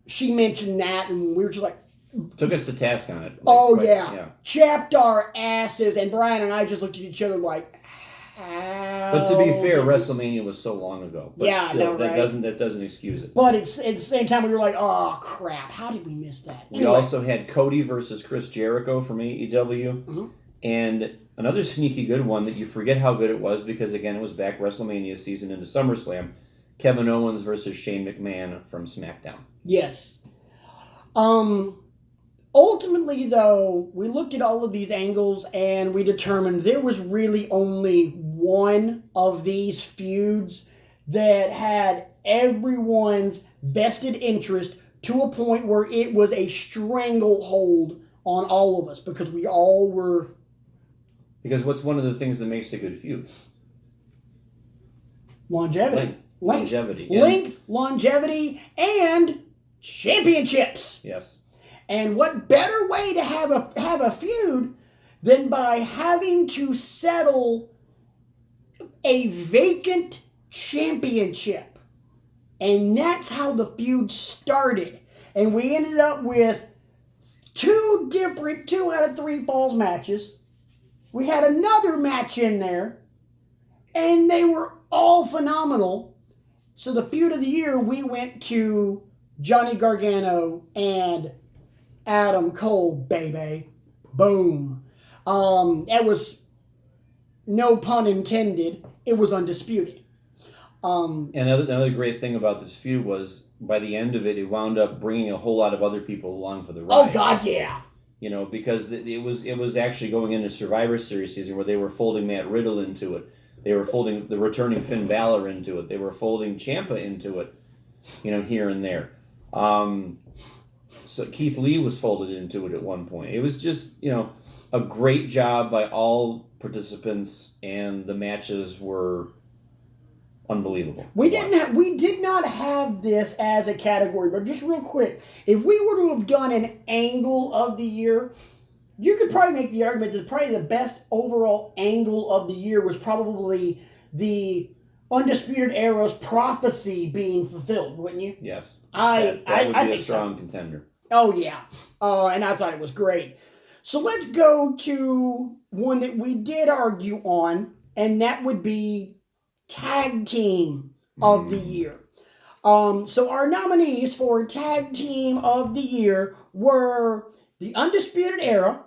she mentioned that, and we were just like, took us to task on it. Yeah. Chapped our asses, and Brian and I just looked at each other like, but to be fair, WrestleMania was so long ago. But still, that doesn't excuse it. But it's at the same time we were like, oh crap, how did we miss that? We also had Cody versus Chris Jericho from AEW, and another sneaky good one that you forget how good it was, because again it was back WrestleMania season into SummerSlam. Kevin Owens versus Shane McMahon from SmackDown. Yes. Ultimately, though, we looked at all of these angles and we determined there was really only one of these feuds that had everyone's vested interest to a point where it was a stranglehold on all of us, because we all were... Because what's one of the things that makes a good feud? Longevity. Longevity. Length, longevity, and championships. Yes. And what better way to have a feud than by having to settle a vacant championship? And that's how the feud started. And we ended up with 2 out of 3 falls matches. We had another match in there, and they were all phenomenal. So the Feud of the Year, we went to Johnny Gargano and Adam Cole, baby. Boom. It was, no pun intended, it was undisputed. And another great thing about this feud was, by the end of it, it wound up bringing a whole lot of other people along for the ride. Oh, God, yeah. because it was actually going into Survivor Series season where they were folding Matt Riddle into it. They were folding the returning Finn Balor into it. They were folding Ciampa into it, here and there. So Keith Lee was folded into it at one point. It was just, a great job by all participants, and the matches were unbelievable. We did not have this as a category, but just real quick, if we were to have done an angle of the year, you could probably make the argument that probably the best overall angle of the year was probably the Undisputed Era's prophecy being fulfilled, wouldn't you? Yes. That would be I a strong contender. Oh, yeah. And I thought it was great. So let's go to one that we did argue on, and that would be Tag Team of the Year. So our nominees for Tag Team of the Year were the Undisputed Era,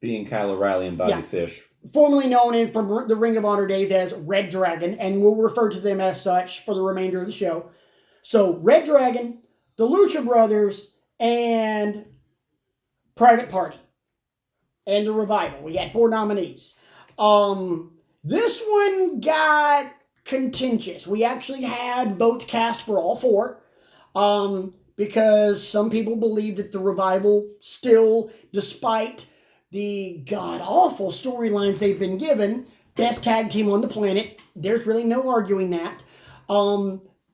being Kyle O'Reilly and Bobby Fish. Formerly known from the Ring of Honor days as Red Dragon, and we'll refer to them as such for the remainder of the show. So Red Dragon, the Lucha Brothers, and Private Party, and the Revival. We had 4 nominees. This one got contentious. We actually had votes cast for all 4, because some people believe that the Revival still, despite the god-awful storylines they've been given, best tag team on the planet. There's really no arguing that.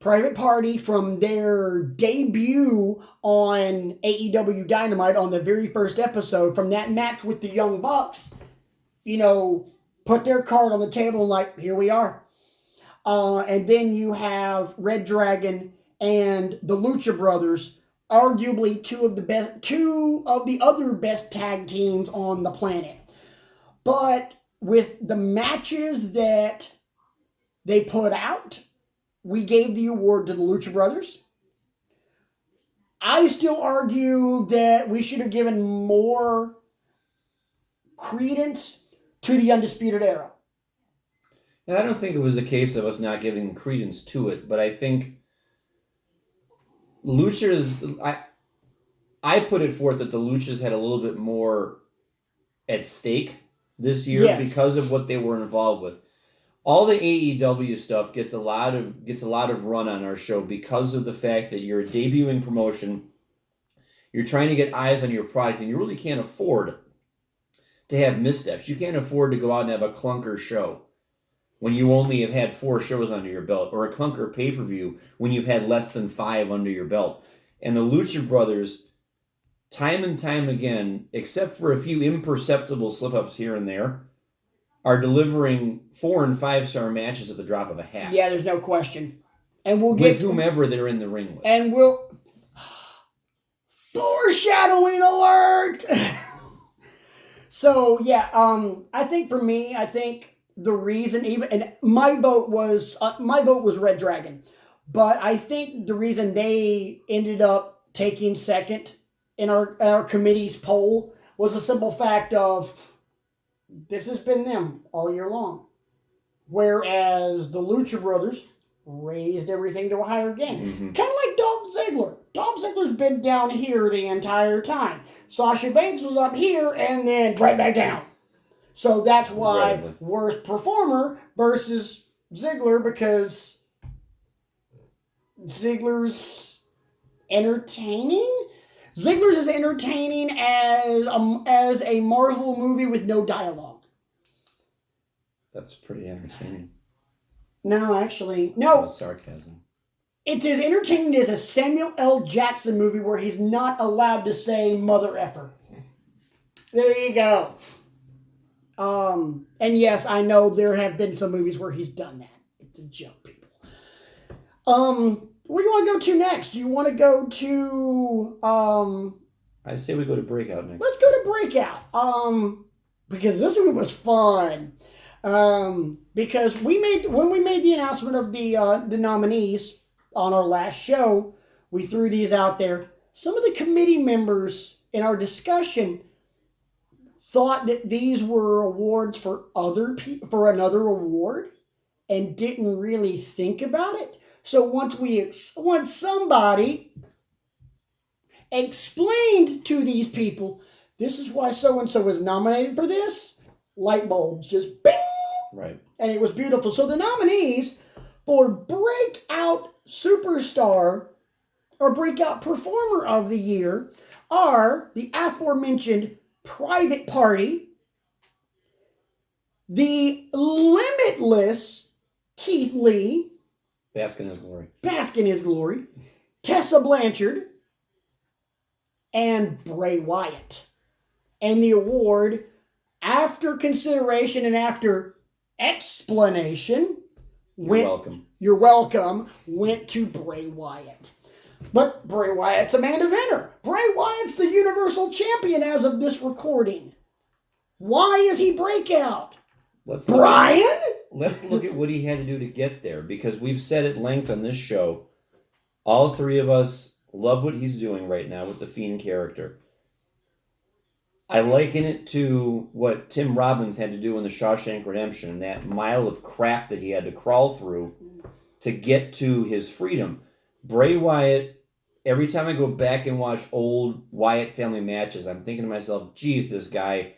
Private Party, from their debut on AEW Dynamite on the very first episode, from that match with the Young Bucks, put their card on the table and like, here we are. And then you have Red Dragon and the Lucha Brothers, arguably two of the other best tag teams on the planet. But with the matches that they put out, we gave the award to the Lucha Brothers. I still argue that we should have given more credence to the Undisputed Era. And I don't think it was a case of us not giving credence to it, but I think Luchas, I put it forth that the Luchas had a little bit more at stake this year because of what they were involved with. All the AEW stuff gets a lot of run on our show because of the fact that you're a debuting promotion, you're trying to get eyes on your product, and you really can't afford to have missteps. You can't afford to go out and have a clunker show when you only have had 4 shows under your belt, or a clunker pay-per-view when you've had less than 5 under your belt. And the Lucha Brothers, time and time again, except for a few imperceptible slip-ups here and there, are delivering 4- and 5-star matches at the drop of a hat. Yeah, there's no question. And we'll get with whomever they're in the ring with. And we'll foreshadowing alert. So yeah, I think for me, the reason and my vote was Red Dragon, but I think the reason they ended up taking second in our committee's poll was a simple fact of, this has been them all year long. Whereas the Lucha Brothers raised everything to a higher game. Mm-hmm. Kind of like Dolph Ziggler. Dolph Ziggler's been down here the entire time. Sasha Banks was up here and then right back down. So that's why worst performer versus Ziggler, because Ziggler's entertaining. Ziggler's as entertaining as a Marvel movie with no dialogue. That's pretty entertaining. No, actually, no. No sarcasm. It's as entertaining as a Samuel L. Jackson movie where he's not allowed to say mother effer. There you go. And yes, I know there have been some movies where he's done that. It's a joke, people. Where do you want to go to next? Do you want to go to I say we go to Breakout next. Let's go to Breakout. Because this one was fun. Because when we made the announcement of the nominees on our last show, we threw these out there. Some of the committee members in our discussion thought that these were awards for for another award and didn't really think about it. So once somebody explained to these people, this is why so-and-so is nominated for this. Light bulbs just bing! Right. And it was beautiful. So the nominees for Breakout Superstar or Breakout Performer of the Year are the aforementioned Private Party, the Limitless Keith Lee, Bask in his glory. Tessa Blanchard, and Bray Wyatt. And the award, after consideration and after explanation, You're welcome. Went to Bray Wyatt. But Bray Wyatt's a main eventer. Bray Wyatt's the Universal Champion as of this recording. Why is he Breakout? Let's look at what he had to do to get there, because we've said at length on this show, all three of us love what he's doing right now with the Fiend character. I liken it to what Tim Robbins had to do in the Shawshank Redemption, that mile of crap that he had to crawl through to get to his freedom. Bray Wyatt, every time I go back and watch old Wyatt family matches, I'm thinking to myself, geez, this guy,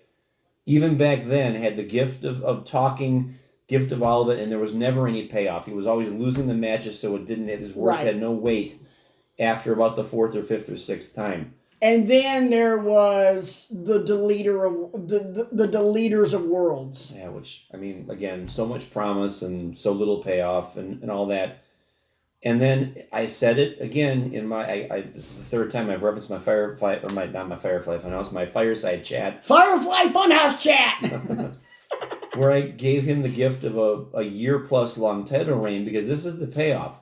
even back then, had the gift of talking, gift of all of it, and there was never any payoff. He was always losing the matches, so his words had no weight after about the fourth or fifth or sixth time. And then there was the Deleters of Worlds. Yeah, which, I mean, again, so much promise and so little payoff and all that. And then I said it again in this is the third time I've referenced my Firefly, or not my Firefly Funhouse, my Fireside Chat. Firefly Funhouse Chat! Where I gave him the gift of a year-plus long title reign, because this is the payoff.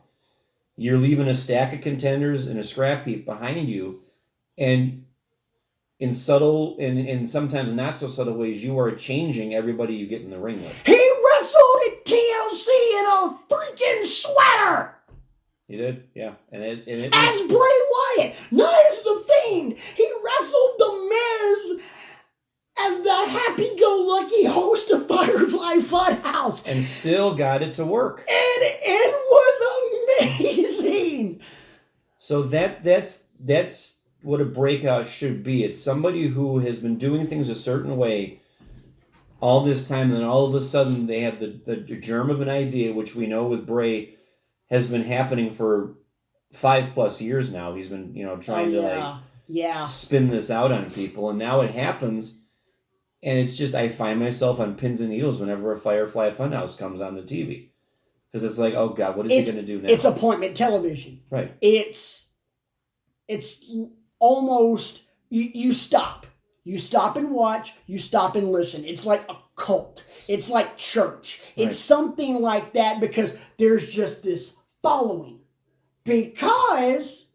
You're leaving a stack of contenders in a scrap heap behind you, and in subtle and sometimes not so subtle ways, you are changing everybody you get in the ring with. He wrestled at TLC in a freaking sweater! He did, yeah. And it as Bray Wyatt, not as The Fiend. He wrestled The Miz as the happy-go-lucky host of Firefly Funhouse. And still got it to work. And it was amazing. So that's what a breakout should be. It's somebody who has been doing things a certain way all this time, and then all of a sudden they have the germ of an idea, which we know with Bray has been happening for 5+ years now. He's been, trying to spin this out on people, and now it happens, and it's just, I find myself on pins and needles whenever a Firefly Funhouse comes on the TV. Because it's like, oh God, what is he going to do now? It's appointment television. Right. It's almost, you stop. You stop and watch. You stop and listen. It's like a cult. It's like church. Right. It's something like that, because there's just this following. Because,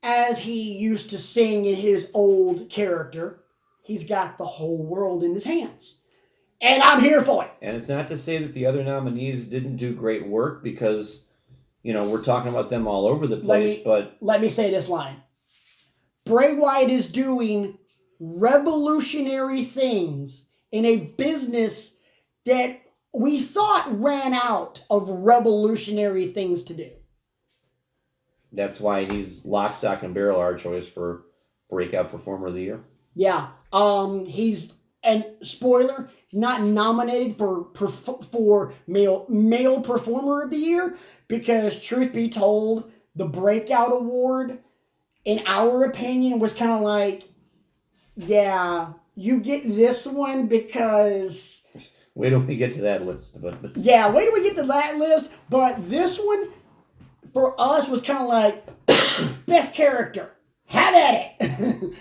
as he used to sing in his old character, he's got the whole world in his hands. And I'm here for it. And it's not to say that the other nominees didn't do great work, because, we're talking about them all over the place, but... Let me say this line. Bray Wyatt is doing revolutionary things in a business that we thought ran out of revolutionary things to do. That's why he's lock, stock, and barrel our choice for Breakout Performer of the Year. Yeah. And spoiler, he's not nominated for male Performer of the Year, because truth be told, the Breakout Award, in our opinion, was kind of like, yeah, you get this one because... Wait till we get to that list. But yeah, wait till we get to that list. But this one, for us, was kind of like, best character. Have at it.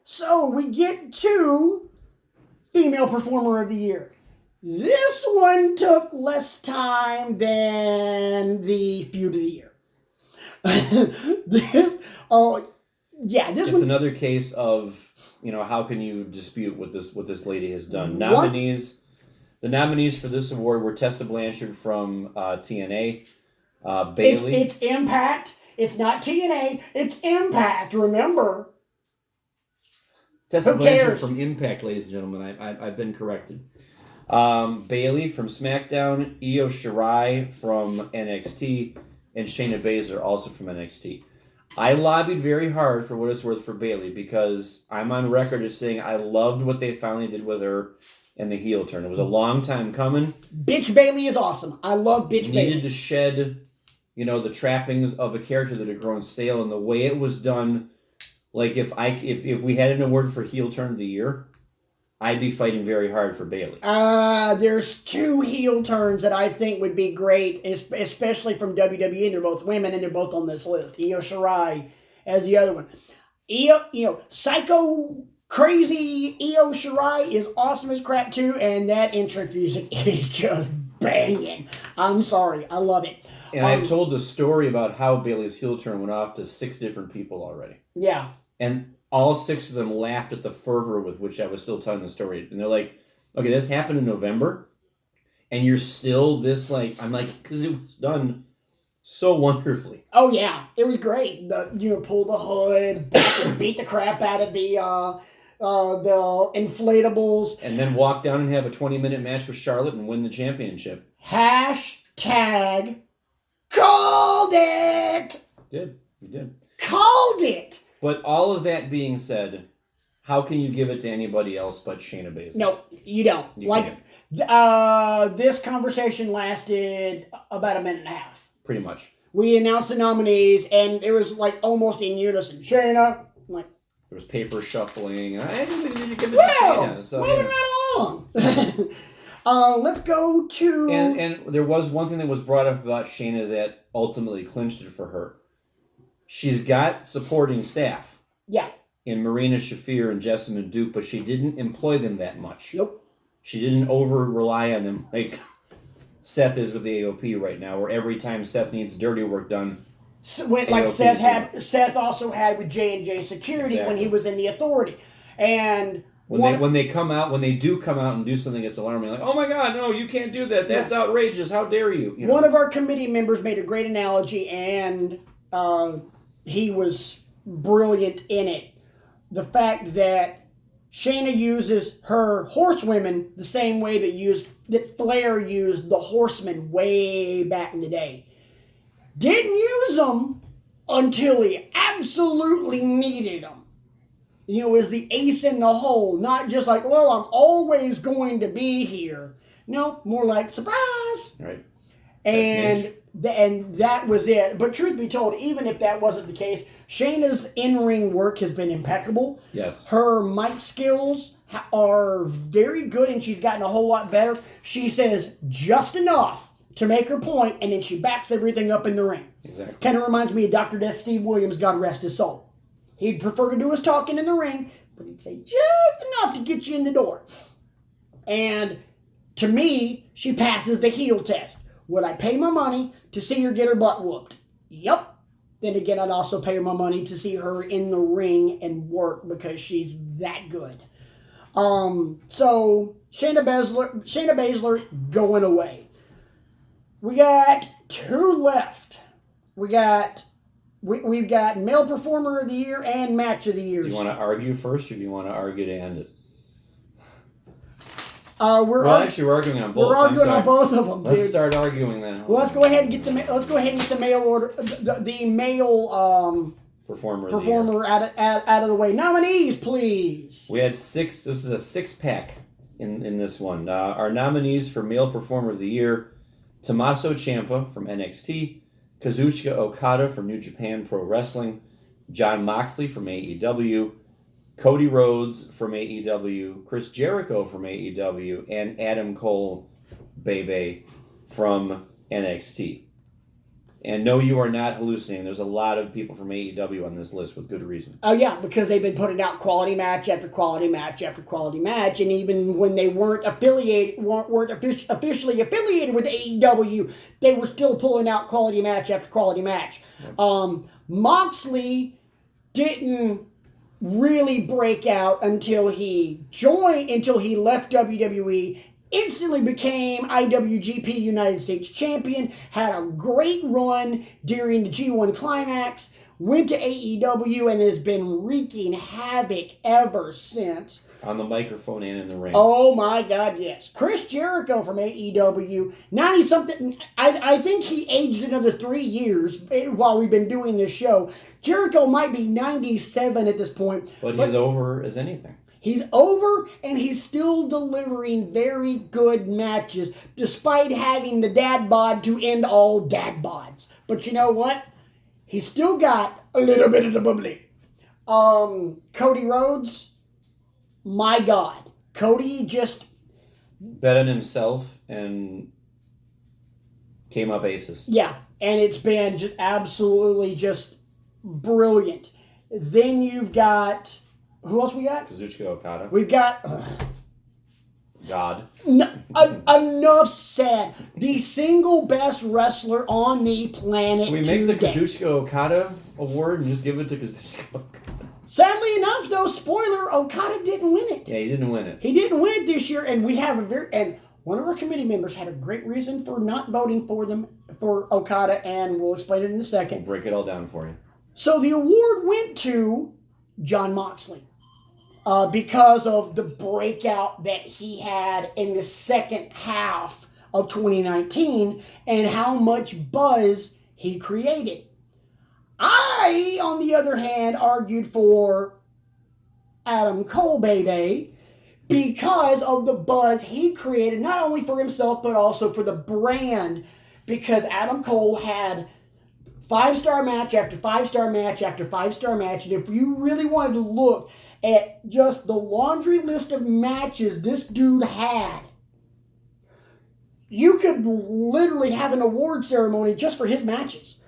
So we get to Female Performer of the Year. This one took less time than the Feud of the Year. It's another case of, how can you dispute what this lady has done? The nominees for this award were Tessa Blanchard from TNA, Bayley. It's Impact. It's not TNA. It's Impact. Remember. Tessa Blanchard from Impact, ladies and gentlemen. I've been corrected. Bayley from SmackDown, Io Shirai from NXT, and Shayna Baszler also from NXT. I lobbied very hard for what it's worth for Bayley because I'm on record as saying I loved what they finally did with her in the heel turn. It was a long time coming. Bitch Bayley is awesome. I love Bitch Bayley. Needed to shed, the trappings of a character that had grown stale, and the way it was done. Like if we had an award for heel turn of the year, I'd be fighting very hard for Bayley. There's 2 heel turns that I think would be great, especially from WWE, and they're both women, and they're both on this list. Io Shirai as the other one. Psycho crazy Io Shirai is awesome as crap too, and that entrance music is just banging. I'm sorry, I love it. And I've told the story about how Bayley's heel turn went off to 6 different people already. Yeah. And all 6 of them laughed at the fervor with which I was still telling the story. And they're like, okay, this happened in November, and you're still this like, I'm like, because it was done so wonderfully. Oh, yeah. It was great. Pull the hood, beat the crap out of the inflatables. And then walk down and have a 20-minute match with Charlotte and win the championship. Hashtag called it. You did. Called it. But all of that being said, how can you give it to anybody else but Shayna Baszler? No, you don't. You can't. This conversation lasted about a minute and a half. Pretty much. We announced the nominees, and it was like almost in unison. Shayna, I'm like, there was paper shuffling. I think we need to give it to Shayna. So, moving right along. Let's go to... And there was one thing that was brought up about Shayna that ultimately clinched it for her. She's got supporting staff. Yeah. In Marina Shafir and Jessamine Duke, but she didn't employ them that much. Nope. She didn't over-rely on them like Seth is with the AOP right now, where every time Seth needs dirty work done... Like Seth also had with J&J Security when he was in the Authority. And... When they come out and do something that's alarming, like, oh my God, no, you can't do that. That's outrageous. How dare you? One of our committee members made a great analogy, and he was brilliant in it. The fact that Shayna uses her horsewomen the same way that Flair used the horsemen way back in the day. Didn't use them until he absolutely needed them. As the ace in the hole. Not just like, well, I'm always going to be here. No, more like, surprise! Right. And that was it. But truth be told, even if that wasn't the case, Shayna's in-ring work has been impeccable. Yes. Her mic skills are very good, and she's gotten a whole lot better. She says just enough to make her point, and then she backs everything up in the ring. Exactly. Kind of reminds me of Dr. Death Steve Williams, God rest his soul. He'd prefer to do his talking in the ring, but he'd say just enough to get you in the door. And to me, she passes the heel test. Would I pay my money to see her get her butt whooped? Yep. Then again, I'd also pay her my money to see her in the ring and work because she's that good. So Shayna Baszler going away. We got 2 left. We've got Male Performer of the Year and Match of the Year. Do you want to argue first, or do you want to argue to end it? We're arguing on both. We're arguing on both of them. Let's start arguing then. Well, let's go ahead and get the male order, the male performer out of the way. Nominees, please. We had 6. This is a 6-pack in this one. Our nominees for Male Performer of the Year: Tommaso Ciampa from NXT, Kazuchika Okada from New Japan Pro Wrestling, Jon Moxley from AEW, Cody Rhodes from AEW, Chris Jericho from AEW, and Adam Cole, Bebe, from NXT. And no, you are not hallucinating. There's a lot of people from AEW on this list with good reason. Oh, yeah, because they've been putting out quality match after quality match after quality match, and even when they weren't officially affiliated with AEW, they were still pulling out quality match after quality match. Yep. Moxley didn't really break out until he left WWE. Instantly became IWGP United States Champion, had a great run during the G1 Climax, went to AEW, and has been wreaking havoc ever since. On the microphone and in the ring. Oh my God, yes. Chris Jericho from AEW, 90-something. I think he aged another 3 years while we've been doing this show. Jericho might be 97 at this point. But he's over as anything. He's over, and he's still delivering very good matches, despite having the dad bod to end all dad bods. But you know what? He's still got a little bit of the bubbly. Cody Rhodes, my God. Cody just bet on himself and came up aces. Yeah, and it's been just absolutely just brilliant. Then you've got, who else we got? Kazuchika Okada. We've got God. Enough said. The single best wrestler on the planet. Can we make the Kazuchika Okada award and just give it to Kazuchika Okada? Sadly enough, though, spoiler, Okada didn't win it. Yeah, he didn't win it. He didn't win it this year, and we have and one of our committee members had a great reason for not voting for Okada, and we'll explain it in a second. We'll break it all down for you. So the award went to Jon Moxley because of the breakout that he had in the second half of 2019 and how much buzz he created. I, on the other hand, argued for Adam Cole, baby, because of the buzz he created, not only for himself, but also for the brand, because Adam Cole had 5-star match after 5-star match after 5-star match, and if you really wanted to look at just the laundry list of matches this dude had, you could literally have an award ceremony just for his matches.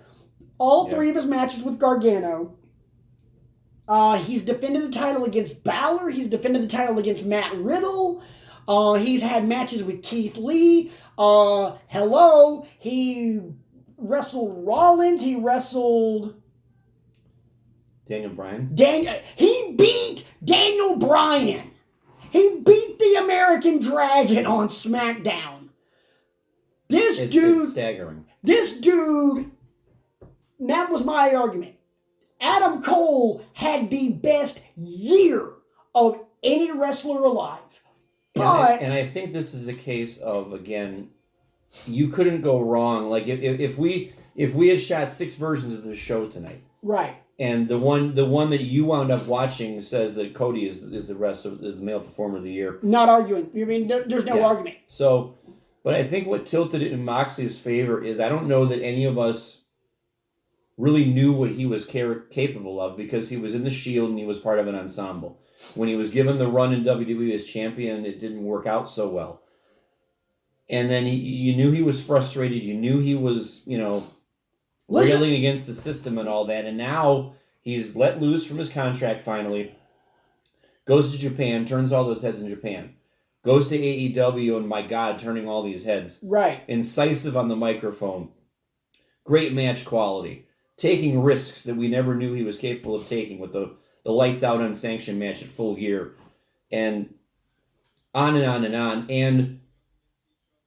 All 3 of his matches with Gargano. He's defended the title against Balor. He's defended the title against Matt Riddle. He's had matches with Keith Lee. He wrestled Rollins. He wrestled Daniel Bryan. He beat Daniel Bryan. He beat the American Dragon on SmackDown. It's staggering. This dude, that was my argument. Adam Cole had the best year of any wrestler alive. And I think this is a case of, again, you couldn't go wrong. Like if we had shot 6 versions of this show tonight, right? And the one that you wound up watching says that Cody is the male performer of the year. Not arguing. You mean there's no argument. So, but I think what tilted it in Moxley's favor is I don't know that any of us really knew what he was capable of because he was in the Shield and he was part of an ensemble. When he was given the run in WWE as champion, it didn't work out so well. And then you knew he was frustrated. You knew he was, railing against the system and all that. And now he's let loose from his contract finally. Goes to Japan, turns all those heads in Japan. Goes to AEW and, my God, turning all these heads. Right. Incisive on the microphone. Great match quality. Taking risks that we never knew he was capable of taking with the lights out unsanctioned match at Full Gear. And on and on and on.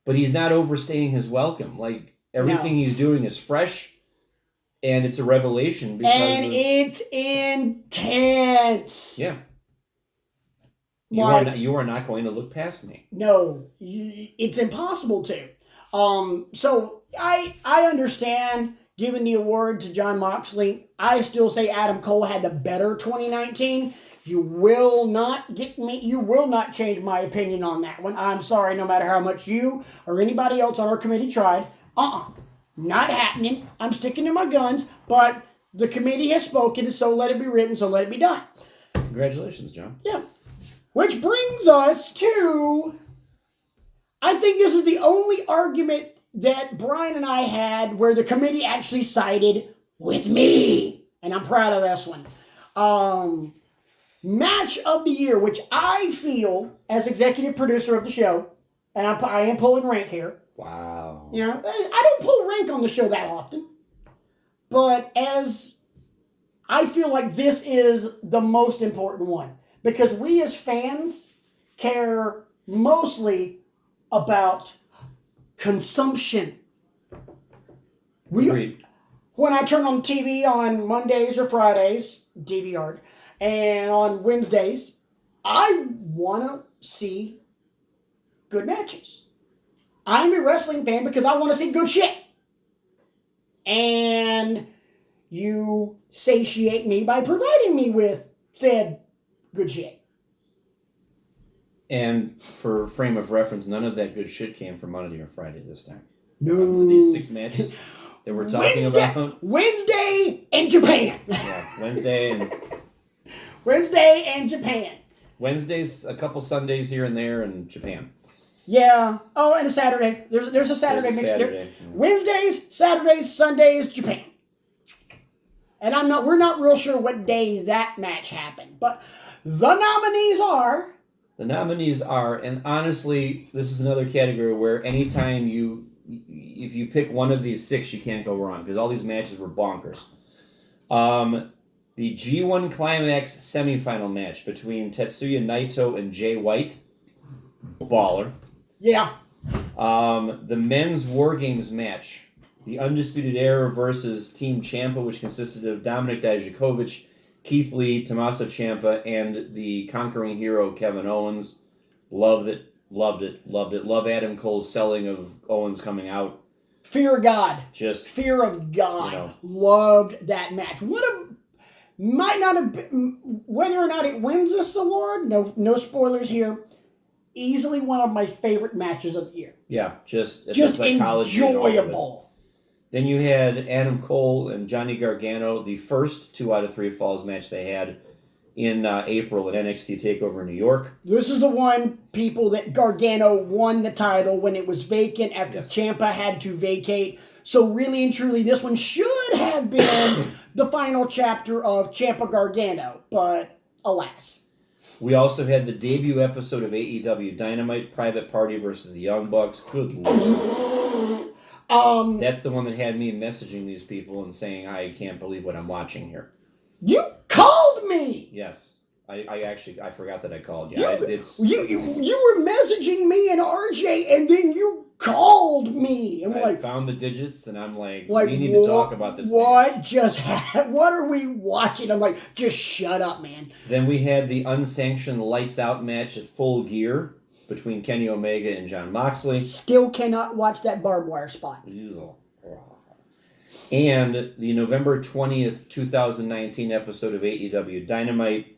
But he's not overstaying his welcome. Like, everything he's doing is fresh, and it's a revelation. It's intense. Yeah. You are not going to look past me. No, it's impossible to. So I understand giving the award to Jon Moxley. I still say Adam Cole had the better 2019. You will not get me. You will not change my opinion on that one. I'm sorry, no matter how much you or anybody else on our committee tried. Not happening. I'm sticking to my guns. But the committee has spoken, so let it be written, so let it be done. Congratulations, John. Yeah. Which brings us to, I think this is the only argument that Brian and I had where the committee actually sided with me. And I'm proud of this one. Match of the year, which I feel, as executive producer of the show, and I am pulling rank here. Wow. I don't pull rank on the show that often. But as I feel like this is the most important one. Because we as fans care mostly about consumption. Agreed. When I turn on TV on Mondays or Fridays, DVR, and on Wednesdays, I want to see good matches. I'm a wrestling fan because I want to see good shit. And you satiate me by providing me with said good shit. And for frame of reference, none of that good shit came from Monday or Friday this time. No. These 6 matches that we're talking about. Wednesday in Japan. Yeah, Wednesday and Japan. Wednesdays, a couple Sundays here and there in Japan. Yeah. Oh, and a Saturday. There's a Saturday mix there. Yeah. Wednesdays, Saturdays, Sundays, Japan. And we're not real sure what day that match happened, but the nominees are. The nominees are, and honestly, this is another category where anytime if you pick one of these 6, you can't go wrong because all these matches were bonkers. The G1 Climax semifinal match between Tetsuya Naito and Jay White, baller. Yeah. The men's War Games match, the Undisputed Era versus Team Ciampa, which consisted of Dominik Dijakovic, Keith Lee, Tommaso Ciampa, and the conquering hero Kevin Owens. Loved it. Love Adam Cole's selling of Owens coming out. Fear of God. Just fear of God. Loved that match. Might not have been, whether or not it wins this award, no spoilers here. Easily one of my favorite matches of the year. Yeah, just enjoyable. Then you had Adam Cole and Johnny Gargano, the first 2 out of 3 falls match they had in April at NXT TakeOver New York. This is the one, people, that Gargano won the title when it was vacant after Ciampa had to vacate. So really and truly, this one should have been the final chapter of Ciampa Gargano, but alas. We also had the debut episode of AEW Dynamite, Private Party versus the Young Bucks. Good Lord. That's the one that had me messaging these people and saying, I can't believe what I'm watching here. You called me! Yes. I forgot that I called you. You were messaging me and RJ, and then you called me. I found the digits, and I'm like, we need to talk about this. What are we watching? I'm like, just shut up, man. Then we had the unsanctioned Lights Out match at Full Gear between Kenny Omega and Jon Moxley. Still cannot watch that barbed wire spot. And the November 20th, 2019 episode of AEW Dynamite,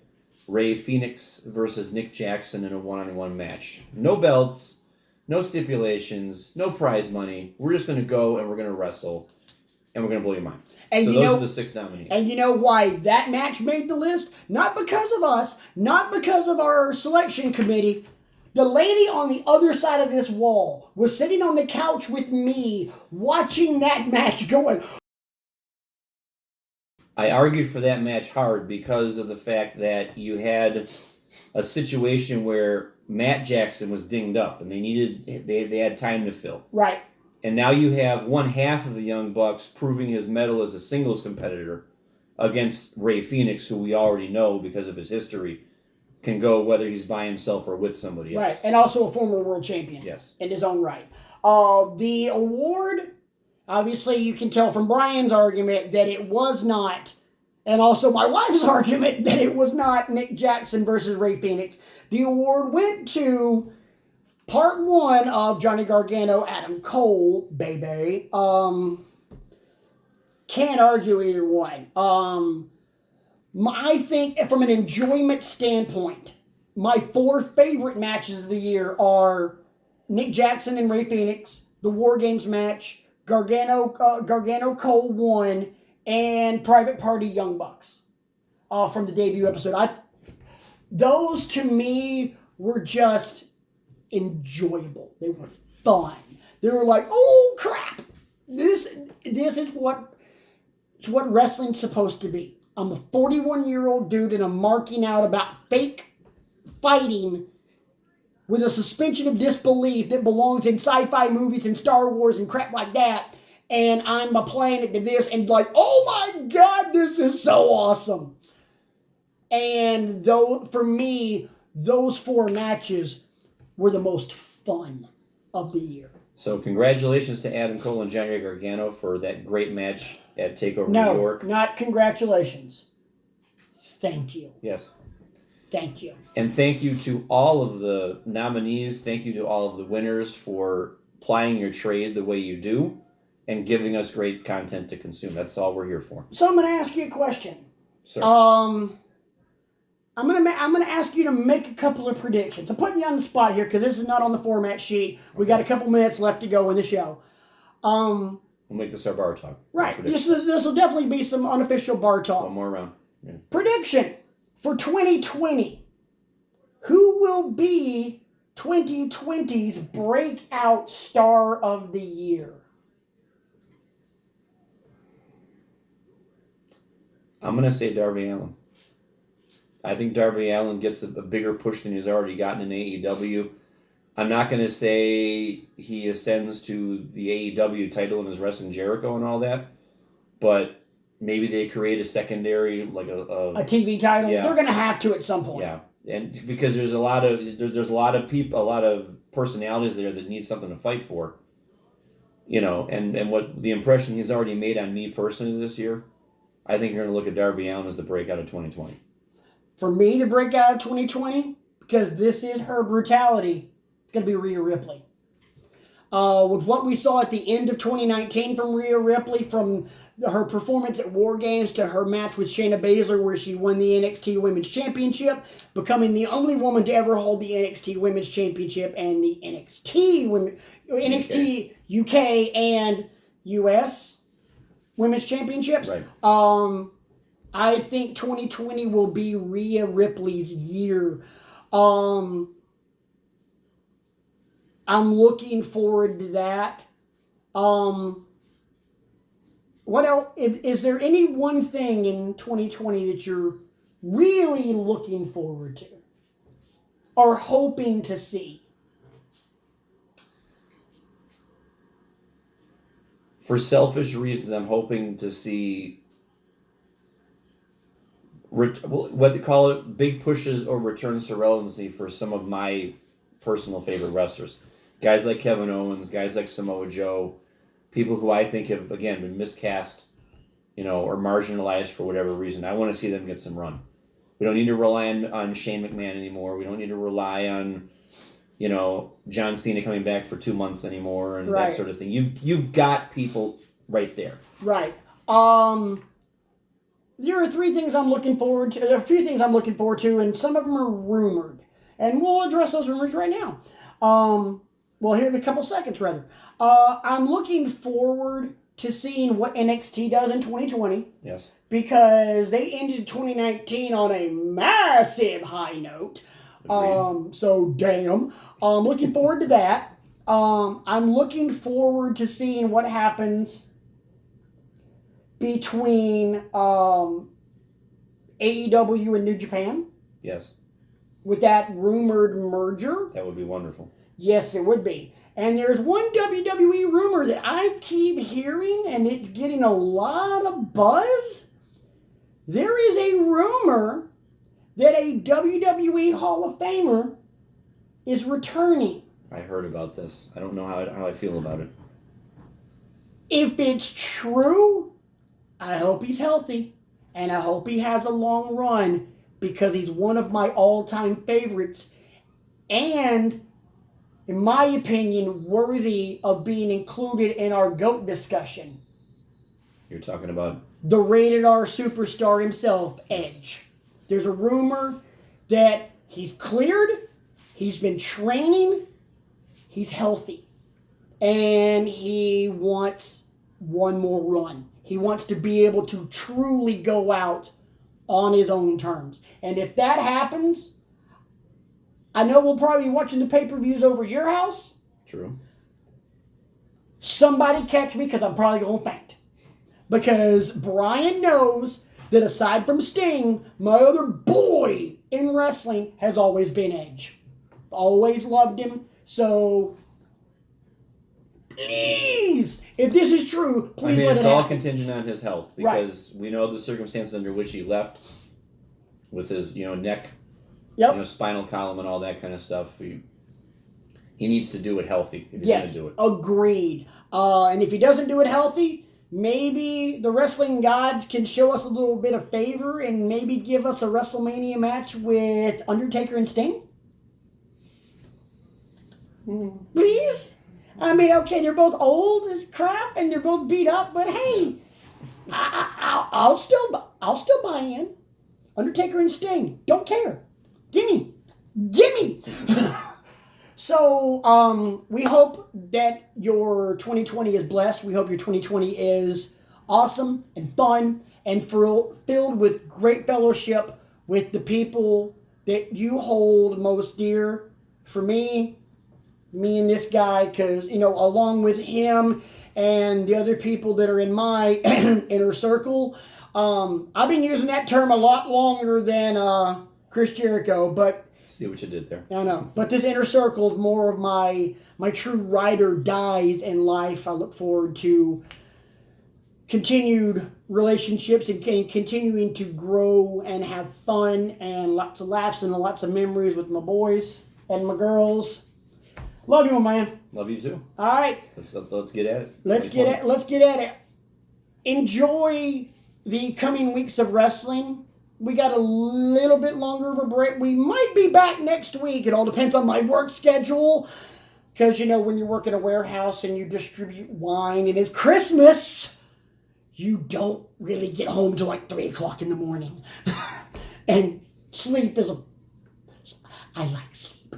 Rey Fenix versus Nick Jackson in a one-on-one match. No belts, no stipulations, no prize money. We're just going to go and we're going to wrestle, and we're going to blow your mind. And so those are the 6 nominees. And you know why that match made the list? Not because of us, not because of our selection committee. The lady on the other side of this wall was sitting on the couch with me watching that match going... I argued for that match hard because of the fact that you had a situation where Matt Jackson was dinged up and they had time to fill. Right. And now you have one half of the Young Bucks proving his mettle as a singles competitor against Rey Fenix, who we already know because of his history can go whether he's by himself or with somebody else. Right, and also a former world champion. Yes. In his own right. The award... Obviously, you can tell from Brian's argument that it was not, and also my wife's argument that it was not Nick Jackson versus Rey Fenix. The award went to part 1 of Johnny Gargano, Adam Cole, baby. Can't argue either one. I think from an enjoyment standpoint, my 4 favorite matches of the year are Nick Jackson and Rey Fenix, the War Games match, Gargano Cole 1, and Private Party Young Bucks from the debut episode. Those to me were just enjoyable. They were fun. They were like, oh crap, this is what wrestling's supposed to be. I'm a 41-year-old dude and I'm marking out about fake fighting with a suspension of disbelief that belongs in sci-fi movies and Star Wars and crap like that. And I'm applying it to this and like, oh my God, this is so awesome. And for me, those 4 matches were the most fun of the year. So congratulations to Adam Cole and Johnny Gargano for that great match at TakeOver New York. No, not congratulations. Thank you. Yes. Thank you. And thank you to all of the nominees. Thank you to all of the winners for plying your trade the way you do and giving us great content to consume. That's all we're here for. So I'm going to ask you a question. Sir. I'm gonna ask you to make a couple of predictions. I'm putting you on the spot here because this is not on the format sheet. We got a couple minutes left to go in the show. We'll make this our bar talk. Right. This will definitely be some unofficial bar talk. One more round. Yeah. Prediction for 2020. Who will be 2020's breakout star of the year? I'm going to say Darby Allin. I think Darby Allin gets a bigger push than he's already gotten in AEW. I'm not going to say he ascends to the AEW title and is wrestling Jericho and all that, but maybe they create a secondary, like a TV title. Yeah. They're going to have to at some point. Yeah, and because there's a lot of people, a lot of personalities there that need something to fight for. And what the impression he's already made on me personally this year, I think you're going to look at Darby Allin as the breakout of 2020. For me to break out of 2020, because this is her brutality, it's going to be Rhea Ripley. With what we saw at the end of 2019 from Rhea Ripley, from her performance at War Games to her match with Shayna Baszler where she won the NXT Women's Championship, becoming the only woman to ever hold the NXT Women's Championship and the NXT UK and US Women's Championships. Right. I think 2020 will be Rhea Ripley's year. I'm looking forward to that. What else? Is there any one thing in 2020 that you're really looking forward to or hoping to see? For selfish reasons, I'm hoping to see what they call it, big pushes or returns to relevancy for some of my personal favorite wrestlers. Guys like Kevin Owens, guys like Samoa Joe, people who I think have, again, been miscast, or marginalized for whatever reason. I want to see them get some run. We don't need to rely on Shane McMahon anymore. We don't need to rely on, John Cena coming back for 2 months anymore and Right. that sort of thing. You've got people right there. Right. There are three things I'm looking forward to. There are a few things I'm looking forward to, and some of them are rumored. And we'll address those rumors right now. Here in a couple seconds, rather. I'm looking forward to seeing what NXT does in 2020. Yes. Because they ended 2019 on a massive high note. Agreed. So, damn. Looking forward to that. I'm looking forward to seeing what happens between AEW and New Japan Yes. with that rumored merger. That would be wonderful. Yes, it would be. And there's one WWE rumor that I keep hearing, and it's getting a lot of buzz. There is a rumor that a WWE Hall of Famer is returning. I heard about this. I don't know how I feel about it. If it's true, I hope he's healthy, and I hope he has a long run, because he's one of my all-time favorites, and, in my opinion, worthy of being included in our GOAT discussion. You're talking about? The rated R superstar himself, Edge. There's a rumor that he's cleared, he's been training, he's healthy, and he wants one more run. He wants to be able to truly go out on his own terms. And if that happens, I know we'll probably be watching the pay-per-views over at your house. True. Somebody catch me, because I'm probably going to faint. Because Brian knows that aside from Sting, my other boy in wrestling has always been Edge. Always loved him. So, please, if this is true, please let it it's all happen. contingent on his health, because we know the circumstances under which he left with his, neck, spinal column and all that kind of stuff. He needs to do it healthy if he's going to do it. Agreed. And if he doesn't do it healthy, maybe the wrestling gods can show us a little bit of favor and maybe give us a WrestleMania match with Undertaker and Sting? Please? I mean, okay, they're both old as crap and they're both beat up, but hey, I'll still buy in. Undertaker and Sting, don't care. Gimme. So, we hope that your 2020 is blessed. We hope your 2020 is awesome and fun and filled with great fellowship with the people that you hold most dear. For me and this guy, because, along with him and the other people that are in my inner circle, I've been using that term a lot longer than Chris Jericho, but see what you did there. I know, but this inner circle is more of my true ride or dies in life. I look forward to continued relationships and continuing to grow and have fun and lots of laughs and lots of memories with my boys and my girls. Love you, my man. Love you too. All right. Let's get at it. Let's get at it. Enjoy the coming weeks of wrestling. We got a little bit longer of a break. We might be back next week. It all depends on my work schedule. Because, when you work in a warehouse and you distribute wine and it's Christmas, you don't really get home till like 3 o'clock in the morning. And sleep is I like sleep.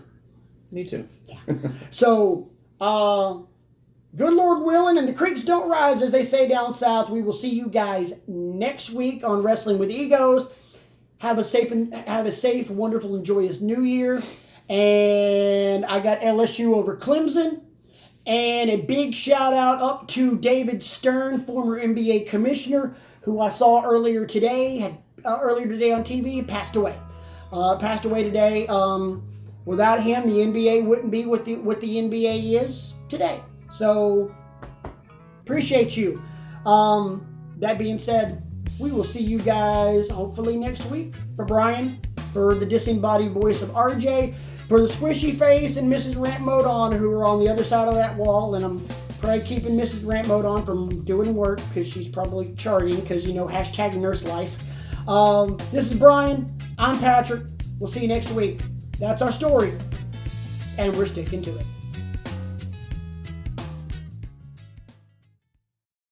Me too. Yeah. So, good Lord willing, and the creeks don't rise, as they say down south. We will see you guys next week on Wrestling with Egos. Have a safe, wonderful, and joyous New Year. And I got LSU over Clemson. And a big shout out up to David Stern, former NBA commissioner, who I saw earlier today on TV, passed away. Passed away today. Without him, the NBA wouldn't be what the NBA is today. So, appreciate you. That being said, we will see you guys hopefully next week. For Brian, for the disembodied voice of RJ, for the squishy face and Mrs. Rant Mode On, who are on the other side of that wall, and I'm probably keeping Mrs. Rant Mode On from doing work because she's probably charting because, hashtag nurse life. This is Brian. I'm Patrick. We'll see you next week. That's our story, and we're sticking to it.